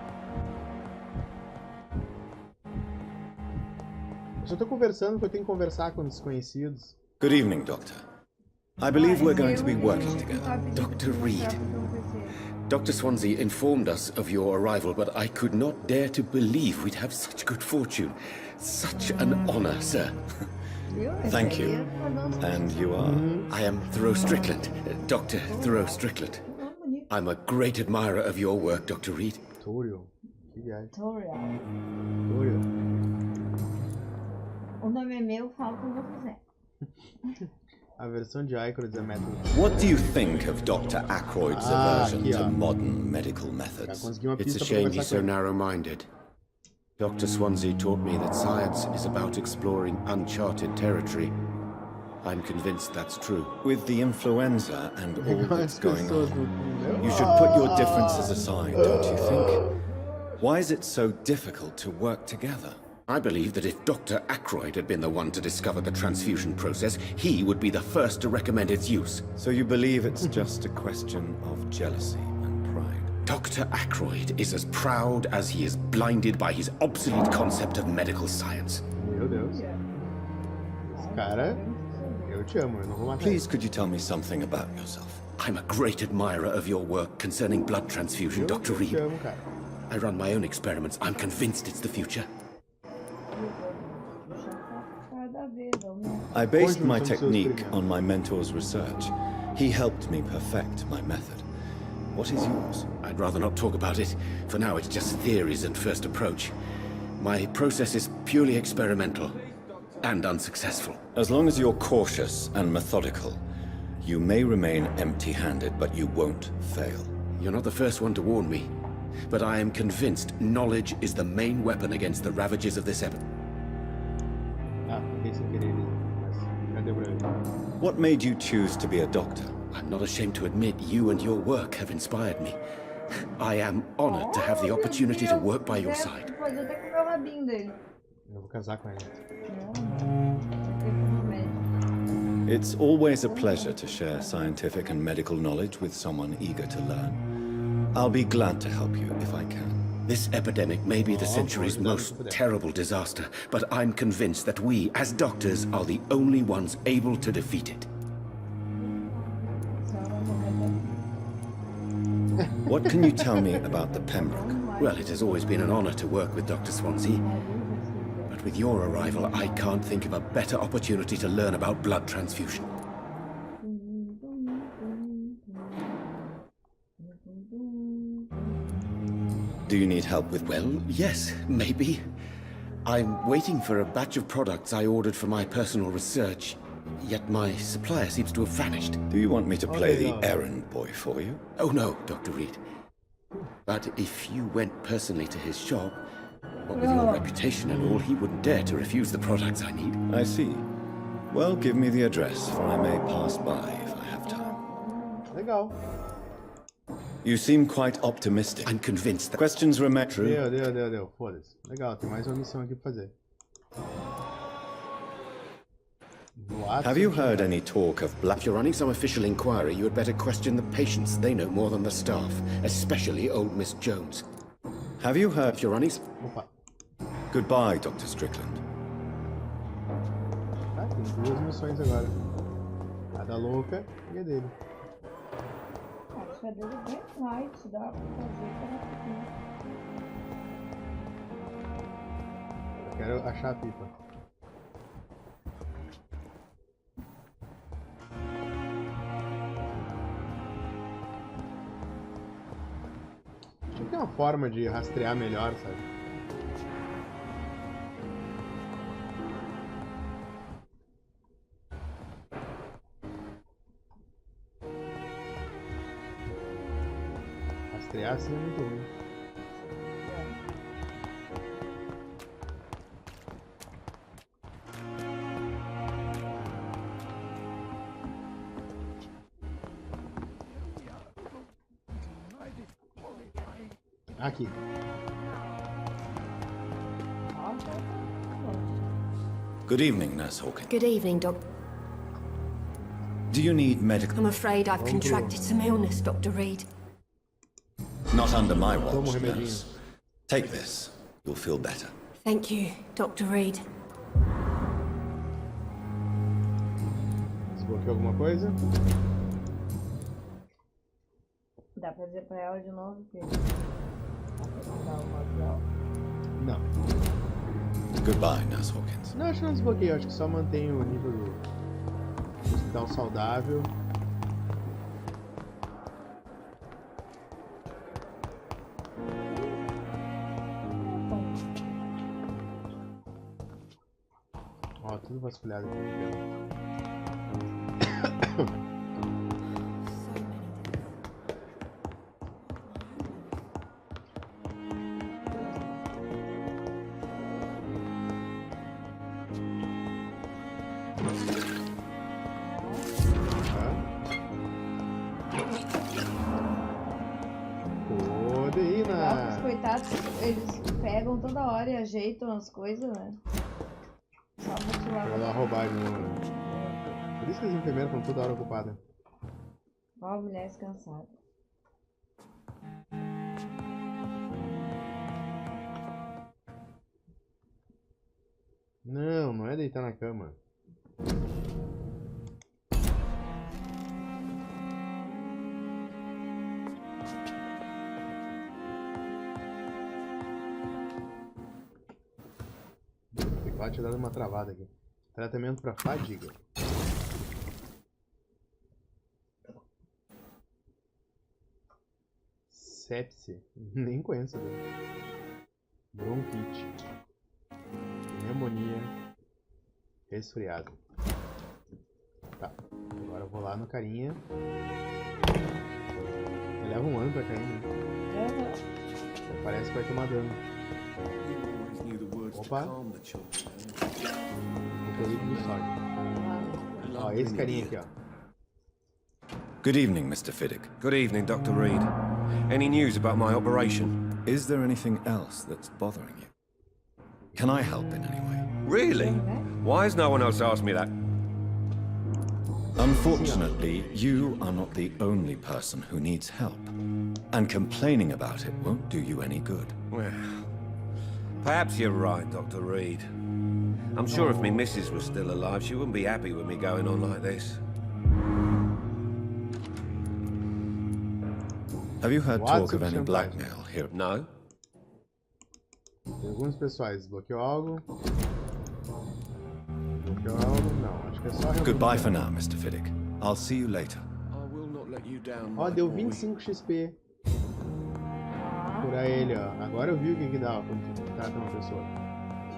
Eu só tô conversando porque eu tenho que conversar com desconhecidos. Good evening, Doctor. I believe we're going to be working together. Dr. Reed. Dr. Swansea informed us of your arrival, but I could not dare to believe we'd have such good fortune. Such an honor, sir. Thank you. And you are? I am Thoreau Strickland, Dr. Thoreau Strickland. I'm a great admirer of your work, Dr. Reed. Torio. Que viagem. Torio. Torio. O nome é meu, falo como eu quiser. A versão de Aykroyd é método. What do you think of Dr. Ackroyd's aversion to modern medical methods? It's a shame he's so narrow-minded. Dr. Swansea taught me that science is about exploring uncharted territory. I'm convinced that's true. With the influenza and all that's going on, you should put your differences aside, don't you think? Why is it so difficult to work together? I believe that if Dr. Ackroyd had been the one to discover the transfusion process, he would be the first to recommend its use. So you believe it's just a question of jealousy and pride? Dr. Ackroyd is as proud as he is blinded by his obsolete concept of medical science. Meu Deus. Esse cara, eu te amo, eu não vou matar. Please, could you tell me something about yourself? I'm a great admirer of your work concerning blood transfusion, Dr. Reed. Eu te amo, cara. I run my own experiments. I'm convinced it's the future. I based my technique on my mentor's research. He helped me perfect my method. What is yours? I'd rather not talk about it. For now, it's just theories and first approach. My process is purely experimental and unsuccessful. As long as you're cautious and methodical, you may remain empty-handed, but you won't fail. You're not the first one to warn me, but I am convinced knowledge is the main weapon against the ravages of this epidemic. What made you choose to be a doctor? I'm not ashamed to admit you and your work have inspired me. I am honored to have the opportunity to work by your side. Eu vou casar com ela. It's always a pleasure to share scientific and medical knowledge with someone eager to learn. I'll be glad to help you if I can. This epidemic may be the century's most terrible disaster, but I'm convinced that we, as doctors, are the only ones able to defeat it. What can you tell me about the Pembroke? Well, it has always been an honor to work with Dr. Swansea. with your arrival, I can't think of a better opportunity to learn about blood transfusion. Do you need help with... Well, yes, maybe. I'm waiting for a batch of products I ordered for my personal research, yet my supplier seems to have vanished. Do you want me to play the errand boy for you? Oh no, Dr. Reed. But if you went personally to his shop, what with your reputation and all, he wouldn't dare to refuse the products I need. I see. Well, give me the address, for I may pass by if I have time. Legal. You seem quite optimistic. I'm convinced that... Questions remain true. Deu. Foda-se. Legal, tem mais uma missão aqui pra fazer. Have you heard any talk of black... If you're running some official inquiry, you had better question the patients. They know more than the staff, especially old Miss Jones. Have you heard... If you're running... Opa. Goodbye, Dr. Strickland. Tá, tem duas missões agora. A da louca e a dele. Acho que a dele é bem light, dá pra fazer rapidinho. Eu quero achar a pipa. Tinha que ter uma forma de rastrear melhor, sabe? Rastrear assim é muito ruim. Aqui. Good evening, Nurse Hawkins. Good evening, Doc. Do you need medical... I'm afraid I've contracted some illness, Dr. Reed. Not under my watch, nurse. Take this. You'll feel better. Thank you, Dr. Reed. Desbloqueou alguma coisa? Dá pra dizer pra ela de novo que... Não. Goodbye, Nurse Hawkins. Não, acho que não desbloqueio. Acho que só mantém o nível do hospital saudável. Ó, tudo vasculhado aqui. Os coitados, eles pegam toda hora e ajeitam as coisas, né? Só motivar. Pra dar roubagem, né? Por isso que as enfermeiras estão toda hora ocupadas. Ó, mulher descansada. Não, não é deitar na cama. O teclado tinha dado uma travada aqui. Tratamento para fadiga. Sepse. Nem conheço. Bronquite. Pneumonia. Resfriado. Tá. Agora eu vou lá no carinha. Ele leva um ano pra cair, né? Parece que vai tomar dano. Opa. Ó, esse carinha aqui, ó. Good evening, Mr. Fiddick. Good evening, Dr. Reed. Any news about my operation? Is there anything else that's bothering you? Can I help in any way? Really? Why has no one else asked me that? Unfortunately, you are not the only person who needs help. And complaining about it won't do you any good. Well, perhaps you're right, Dr. Reed. I'm sure if me missus was still alive, she wouldn't be happy with me going on like this. Have you heard talk of any blackmail here? No. Perguntas pessoais. Desbloqueou algo? Não, acho que é só... Goodbye for now, Mr. Fiddick. I'll see you later. Ó, deu 25 XP. Curar ele, ó. Agora eu vi o que dá, ó, quando tu trata uma pessoa.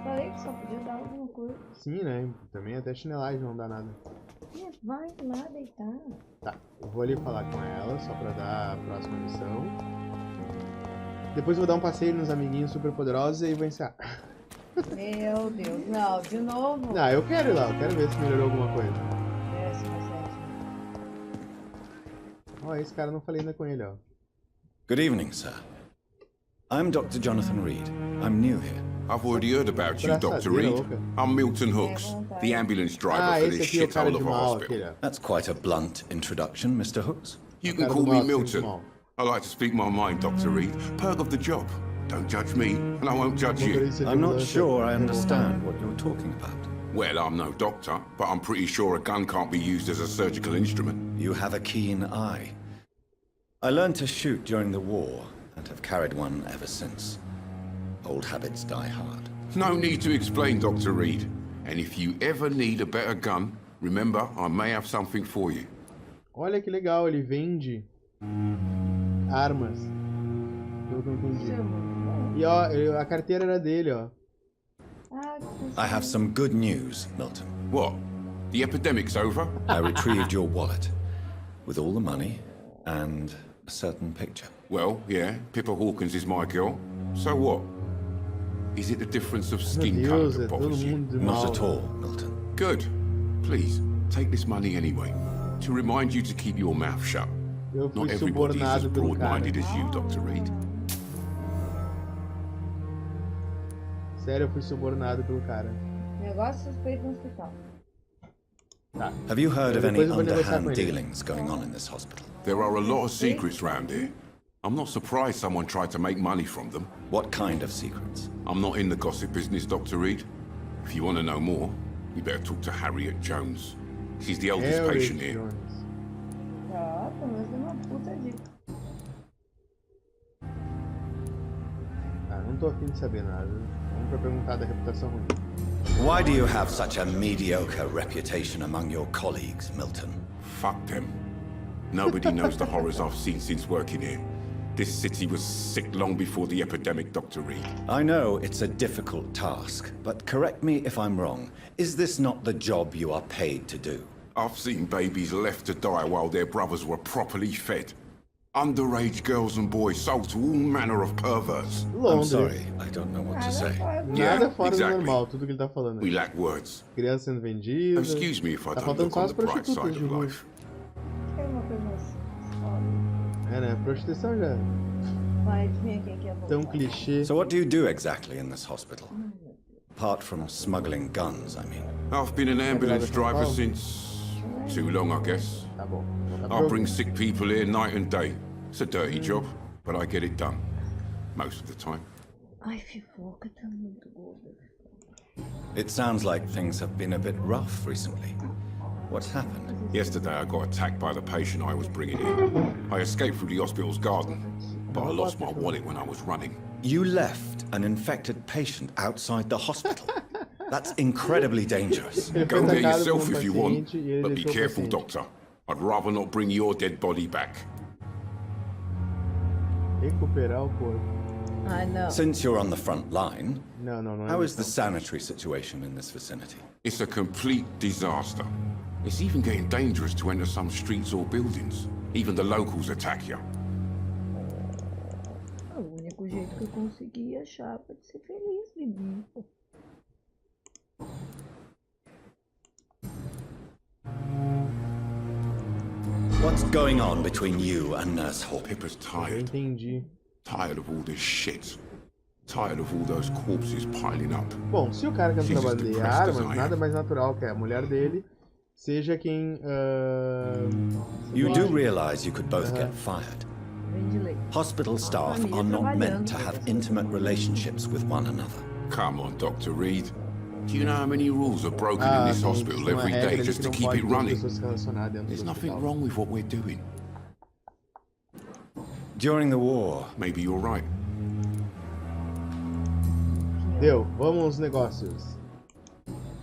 Falei que só podia dar alguma coisa. Sim, né? Também até chinelagem não dá nada. Vai lá deitar. Tá, eu vou ali falar com ela, só pra dar a próxima missão. Depois eu vou dar um passeio nos amiguinhos super poderosos e aí vou encerrar. Meu Deus, não, de novo. Não, eu quero ir lá, eu quero ver se melhorou alguma coisa. Ó, esse cara não falei ainda com ele, ó. Good evening, sir. I'm Dr. Jonathan Reed. I'm new here. I've already heard about you, Dr. Reed. I'm Milton Hooks, the ambulance driver for this shithole of a hospital. That's quite a blunt introduction, Mr. Hooks. You can call me Milton. I like to speak my mind, Dr. Reed. Perk of the job. Don't judge me, and I won't judge you. I'm not sure I understand what you're talking about. Well, I'm no doctor, but I'm pretty sure a gun can't be used as a surgical instrument. You have a keen eye. I learned to shoot during the war, and have carried one ever since. Old habits die hard. No need to explain, Dr. Reed. And if you ever need a better gun, remember, I may have something for you. Olha que legal, ele vende armas. Pelo que eu entendi. E ó, a carteira era dele, ó. I have some good news, Milton. What? The epidemic's over? I retrieved your wallet, with all the money, and a certain picture. Well, yeah, Pippa Hawkins is my girl. So what? Is it the difference of skin colour that bothers you? Not at all, Milton. Good. Please, take this money anyway, to remind you to keep your mouth shut. Not everybody is as broad-minded as you, Dr. Reed. Sério, eu fui subornado pelo cara. Negócio suspeito no hospital. Tá. Have you heard of any underhand dealings going on in this hospital? There are a lot of secrets round here. I'm not surprised someone tried to make money from them. What kind of secrets? I'm not in the gossip business, Dr. Reed. If you want to know more, you better talk to Harriet Jones. She's the oldest patient here. Ah, pelo menos uma puta dica. Ah, não tô afim de saber nada. Vamos pra perguntar da reputação ruim. Why do you have such a mediocre reputation among your colleagues, Milton? Fuck them. Nobody knows the horrors I've seen since working here. This city was sick long before the epidemic, Dr. Reed. I know it's a difficult task, but correct me if I'm wrong. Is this not the job you are paid to do? I've seen babies left to die while their brothers were properly fed. Underage girls and boys sold to all manner of perverts. I'm sorry, I don't know what to say. Nada fora do normal, tudo que ele tá falando. We lack words. Criança sendo vendida. Excuse me if I tá don't look on the bright side of life. É, né? Prostituição já. Tão clichê. So what do you do exactly in this hospital? Apart from smuggling guns, I mean. I've been an ambulance driver since too long, I guess. Tá bom. I bring sick people here night and day. It's a dirty job, but I get it done. Most of the time. Ai, fofoca tá muito gorda. It sounds like things have been a bit rough recently. What's happened? Yesterday I got attacked by the patient I was bringing in. I escaped through the hospital's garden, but I lost my wallet when I was running. You left an infected patient outside the hospital? That's incredibly dangerous. Go get yourself if you want, but be careful, Doctor. I'd rather not bring your dead body back. Recuperar o corpo. I know. Since you're on the front line, não how is the sanitary situation in this vicinity? It's a complete disaster. It's even getting dangerous to enter some streets or buildings. Even the locals attack you. O único jeito que eu consegui achar pra ser feliz, Bibi. What's going on between you and Nurse Hall? Pippa's tired. Entendi. Tired of all this shit. Tired of all those corpses piling up. Bom, se o cara quer trabalhar armas, nada mais natural que a mulher dele seja quem. You do realize you could both get fired. Hospital staff are not meant to have intimate relationships with one another. Come on, Dr. Reed. Do you know how many rules are broken in this hospital every day just to keep it running? There's nothing wrong with what we're doing. During the war... Maybe you're right. Deu, vamos aos negócios.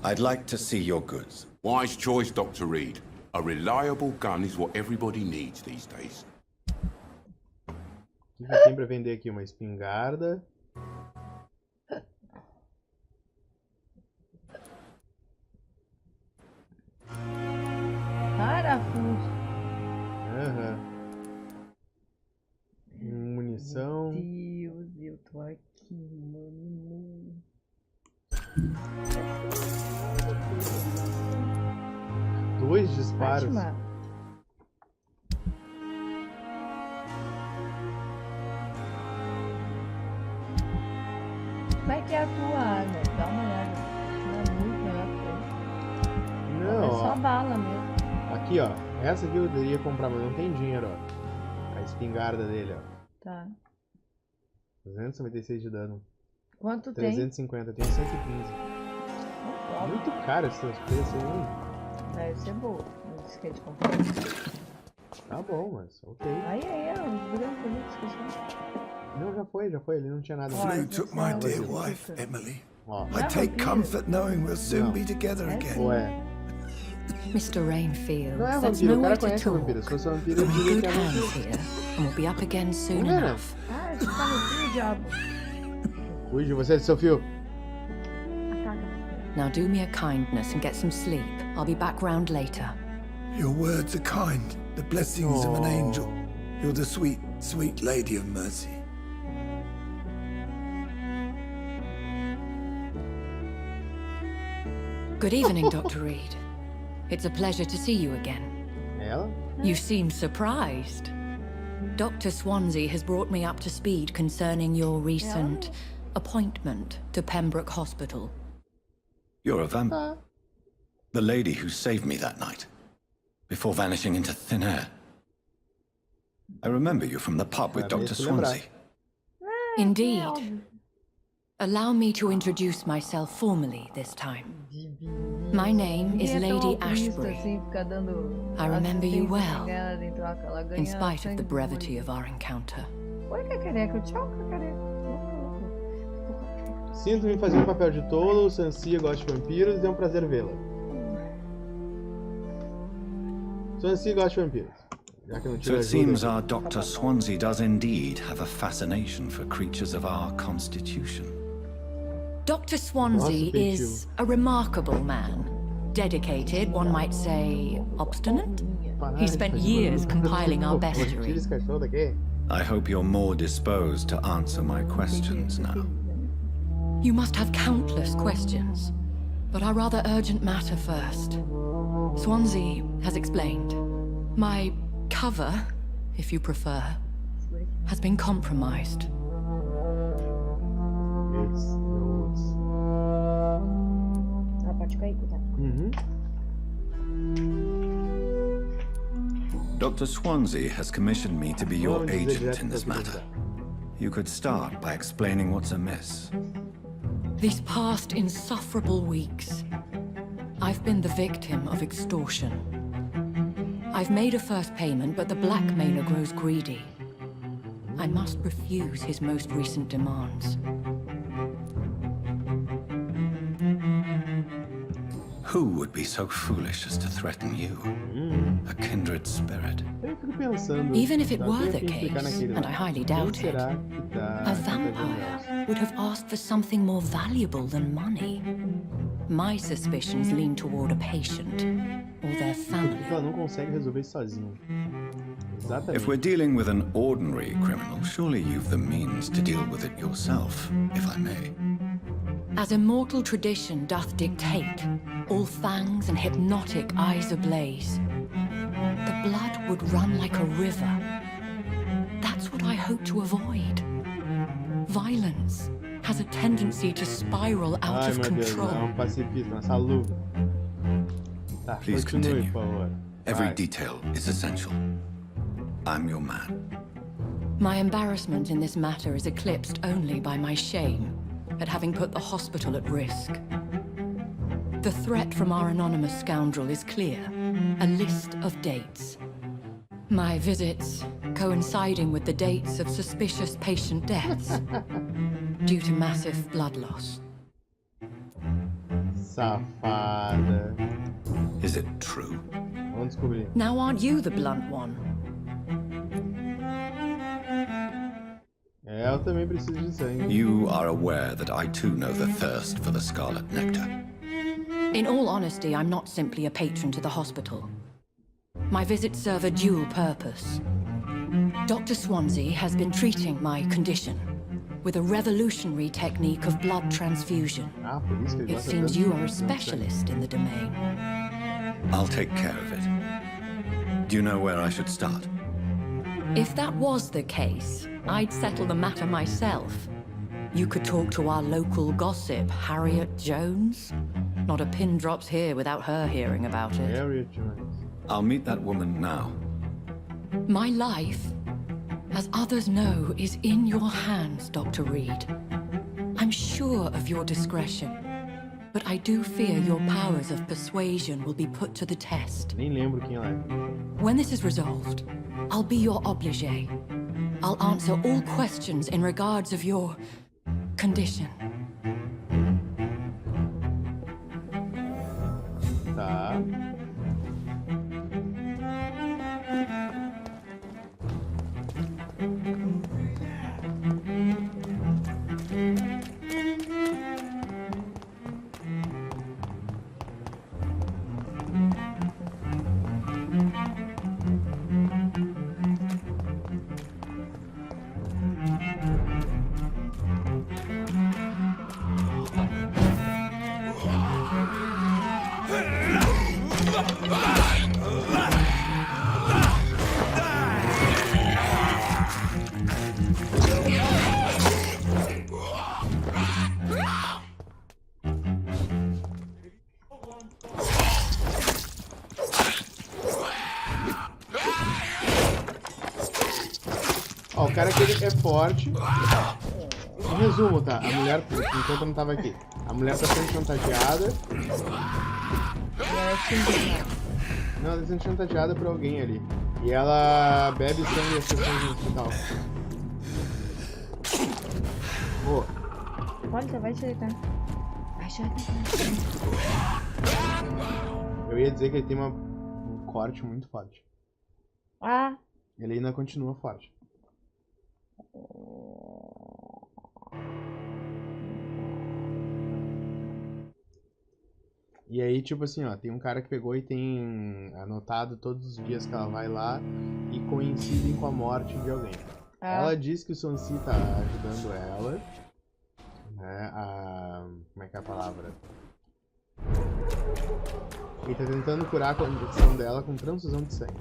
I'd like to see your goods. Wise choice, Dr. Reed. A reliable gun is what everybody needs these days. O que tem pra vender aqui? Uma espingarda. Parafuso. Aham. Munição. Meu Deus, eu tô aqui, mano. 2 disparos. Fátima. Como é que é a tua arma? Dá uma olhada. Não é muito melhor que eu. Não, É só ó. bala mesmo. Aqui, ó. Essa aqui eu teria que comprar, mas não tem dinheiro, ó. A espingarda dele, ó. Tá. 296 de dano. Quanto tem? 350, tem 115. Muito caro esses preços aí. Deve ser boa. Não disse que a gente comprou. Tá bom, mas ok. Aí, os brancos ali, esqueci. Não, já foi. Ele não tinha nada. Flew took my dear wife, Emily. Ó. I take comfort knowing we'll soon be together again. Ué. Mr. Rainfield, Não é that's vampiro, no o way cara to conhece talk. vampiro. Se fosse vampiro, eu I'm in diria good que é hands vampiro. here, and we'll be up again soon Não é, né? enough. Ah, você tá no fio, diabo. Cuide de você, seu fio. Now do me a kindness and get some sleep. I'll be back round later. Your words are kind, the blessings of an angel. You're the sweet, sweet lady of mercy. Good evening, Dr. Reed. It's a pleasure to see you again. Ela? You seem surprised. Dr. Swansea has brought me up to speed concerning your recent appointment to Pembroke Hospital. You're a vampire. The lady who saved me that night, before vanishing into thin air. I remember you from the pub with Dr. Swansea. Indeed. Allow me to introduce myself formally this time. My name is Lady Ashbury. I remember you well, in spite of the brevity of our encounter. Sinto-me fazer um papel de tolo, Sansia gosta de vampiros e é um prazer vê-la. Sansia gosta de vampiros. Já que não So tive it ajuda. seems our Dr. Swansea does indeed have a fascination for creatures of our constitution. Dr. Swansea is a remarkable man. Dedicated, one might say, obstinate. He spent years compiling our bestiary. I hope you're more disposed to answer my questions now. You must have countless questions, but our rather urgent matter first. Swansea has explained. My cover, if you prefer, has been compromised. Dr. Swansea has commissioned me to be your agent in this matter. You could start by explaining what's amiss. These past insufferable weeks, I've been the victim of extortion. I've made a first payment, but the blackmailer grows greedy. I must refuse his most recent demands. Who would be so foolish as to threaten you? A kindred spirit. Even if it were the case, and I highly doubt it, a vampire would have asked for something more valuable than money. My suspicions lean toward a patient or their family. Ela não consegue resolver isso sozinha. Exatamente. If we're dealing with an ordinary criminal, surely you've the means to deal with it yourself, if I may. As immortal tradition doth dictate, all fangs and hypnotic eyes ablaze, the blood would run like a river. That's what I hope to avoid. Violence has a tendency to spiral out of control. É pacifista, essa luva. Tá, Please continue, continue. por favor. Every detail is essential. I'm your man. My embarrassment in this matter is eclipsed only by my shame at having put the hospital at risk. The threat from our anonymous scoundrel is clear. A list of dates. My visits coinciding with the dates of suspicious patient deaths due to massive blood loss. Safada. Is it true? Vamos descobrir. Now aren't you the blunt one? Eu também preciso de sangue. You are aware that I too know the thirst for the scarlet nectar. In all honesty, I'm not simply a patron to the hospital. My visits serve a dual purpose. Dr. Swansea has been treating my condition with a revolutionary technique of blood transfusion. It seems you are a specialist in the domain. I'll take care of it. Do you know where I should start? If that was the case, I'd settle the matter myself. You could talk to our local gossip, Harriet Jones. Not a pin drops here without her hearing about it. Harriet Jones. I'll meet that woman now. My life, as others know, is in your hands, Dr. Reed. I'm sure of your discretion, but I do fear your powers of persuasion will be put to the test. Nem lembro quem ela é. When this is resolved, I'll be your obligé. I'll answer all questions in regards of your condition. Tá. Ó, o cara aqui é forte. Em resumo, tá? A mulher, enquanto eu não tava aqui, a mulher tá sendo chantageada. Não, ela tá sendo chantageada por alguém ali. E ela bebe sangue e as pessoas no hospital. Boa. Olha, vai ajeitar. Vai ajeitar. Eu ia dizer que ele tem um corte muito forte. Ah. Ele ainda continua forte. E aí, tipo assim, ó, tem um cara que pegou e tem anotado todos os dias que ela vai lá e coincidem com a morte de alguém. Ela diz que o Swansea tá ajudando ela, né, como é que é a palavra? Ele tá tentando curar a condição dela com transfusão de sangue.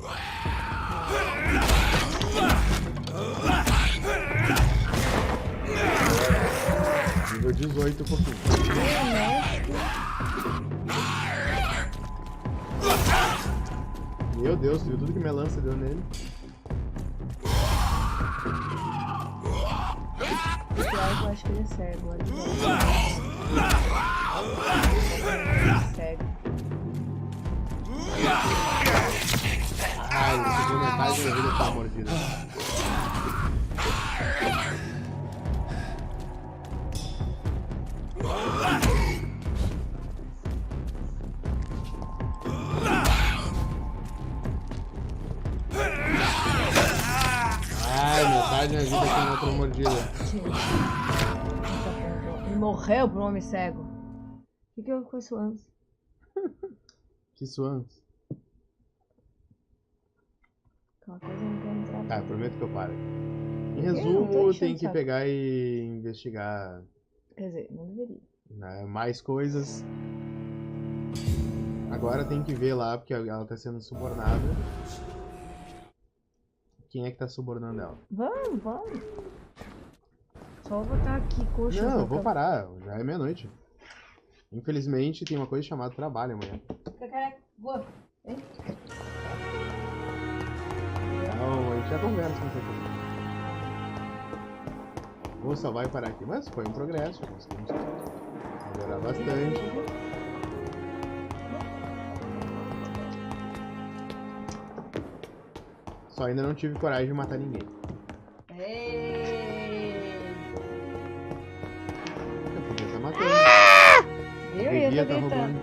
Nível 18 por fim. Meu Deus, viu tudo que minha lança deu nele? Eu acho que ele é cego. Olha. Cego. Ai, a segunda metade da vida tá mordida. Ai, metade da vida com outra mordida. Ele morreu pro homem cego. O que houve com isso antes? Que suantes? Aquela coisa não quer entrar. Tá, prometo que eu paro. Em resumo, tem que pegar e investigar. Quer dizer, não deveria. Né, mais coisas. Agora tem que ver lá, porque ela tá sendo subornada. Quem é que tá subornando ela? Vamos. Só vou botar aqui, coxa. Não, eu vou parar. Já é meia-noite. Infelizmente, tem uma coisa chamada trabalho amanhã. Vou. Hein? Não, a gente já conversa com você. Vou só vai parar aqui. Mas foi um progresso. Conseguimos melhorar bastante. Só ainda não tive coragem de matar ninguém. Ei. Eu podia estar matando. eu devia tô tá gritando. roubando.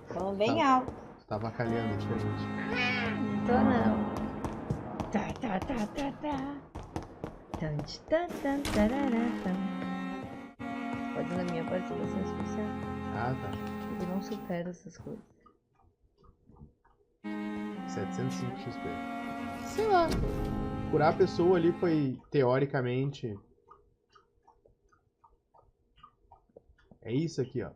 Falando bem alto. Você tá avacalhando, diferente. Não tô não. Tá, tá, tá, tá, tá. Pode na minha participação especial. Ah, tá. Eu não supero essas coisas. 705 XP. Sei lá. Curar a pessoa ali foi, teoricamente... É isso aqui, ó.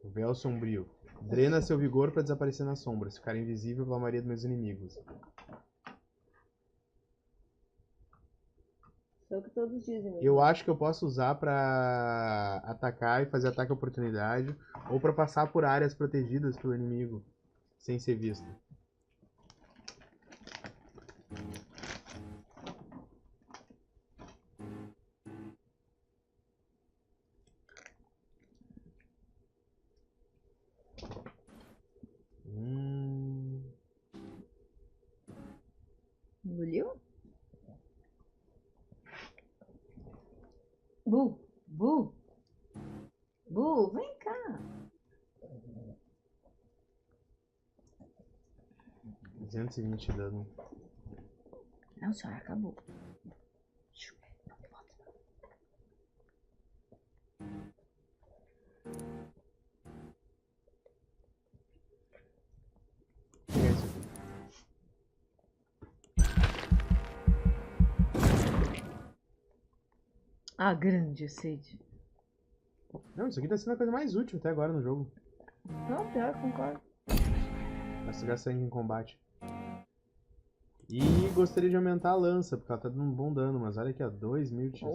O véu sombrio. Drena seu vigor para desaparecer nas sombras. Ficar invisível pela maioria dos meus inimigos. É o que todos dizem mesmo. Eu acho que eu posso usar pra atacar e fazer ataque à oportunidade. Ou pra passar por áreas protegidas pelo inimigo. Sem ser visto. Engoliu? Bu, Bu. Bu, vem cá. 220 de dano. Não, senhora, acabou. A grande sede. Não, isso aqui tá sendo a coisa mais útil até agora no jogo. Não, pior, concordo. Vai sugar sangue em combate. E gostaria de aumentar a lança, porque ela tá dando um bom dano, mas olha aqui, ó, 2000 de XP.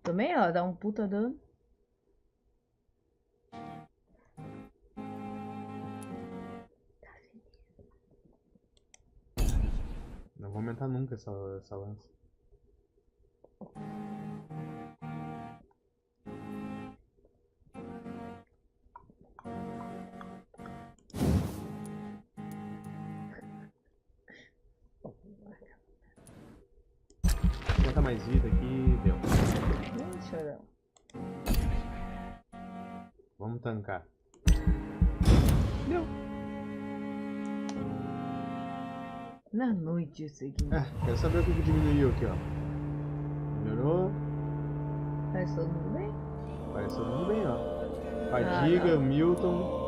Também, ó, dá um puta dano. Não vou aumentar nunca essa lança. Bota mais vida aqui, deu. Chorão. Vamos tancar. Deu. Na noite seguinte. Quero saber o que diminuiu aqui, ó. Melhorou. Parece todo mundo bem? Parece todo mundo bem, ó. Fadiga, Milton.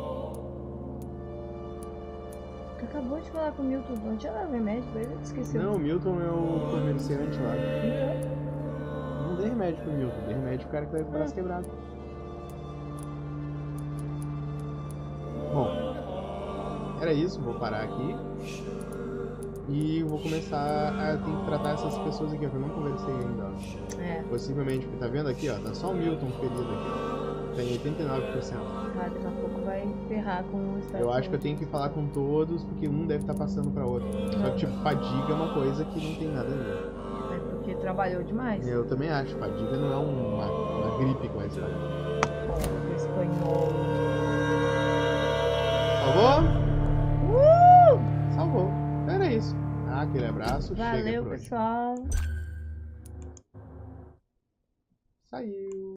Tu acabou de falar com o Milton, não tinha dado remédio pra ele, esqueceu. Não, o Milton é o comerciante lá. Não dei remédio pro Milton, dei remédio pro cara que tá com o braço quebrado. Bom, era isso, vou parar aqui. E vou começar a ter que tratar essas pessoas aqui, ó, que eu não conversei ainda, ó. Possivelmente, porque tá vendo aqui, ó, tá só o Milton ferido aqui, ó. Tem 89%. Ah, daqui a pouco vai ferrar com o estado. Eu acho que eu tenho que falar com todos, porque um deve estar passando pra outro. Só que, tipo, fadiga é uma coisa que não tem nada a ver. É porque trabalhou demais. Eu também acho, fadiga não é uma gripe que vai estar. Espanhol. Salvou? Salvou. Era isso. Aquele abraço. Valeu, chega por hoje. pessoal. Saiu.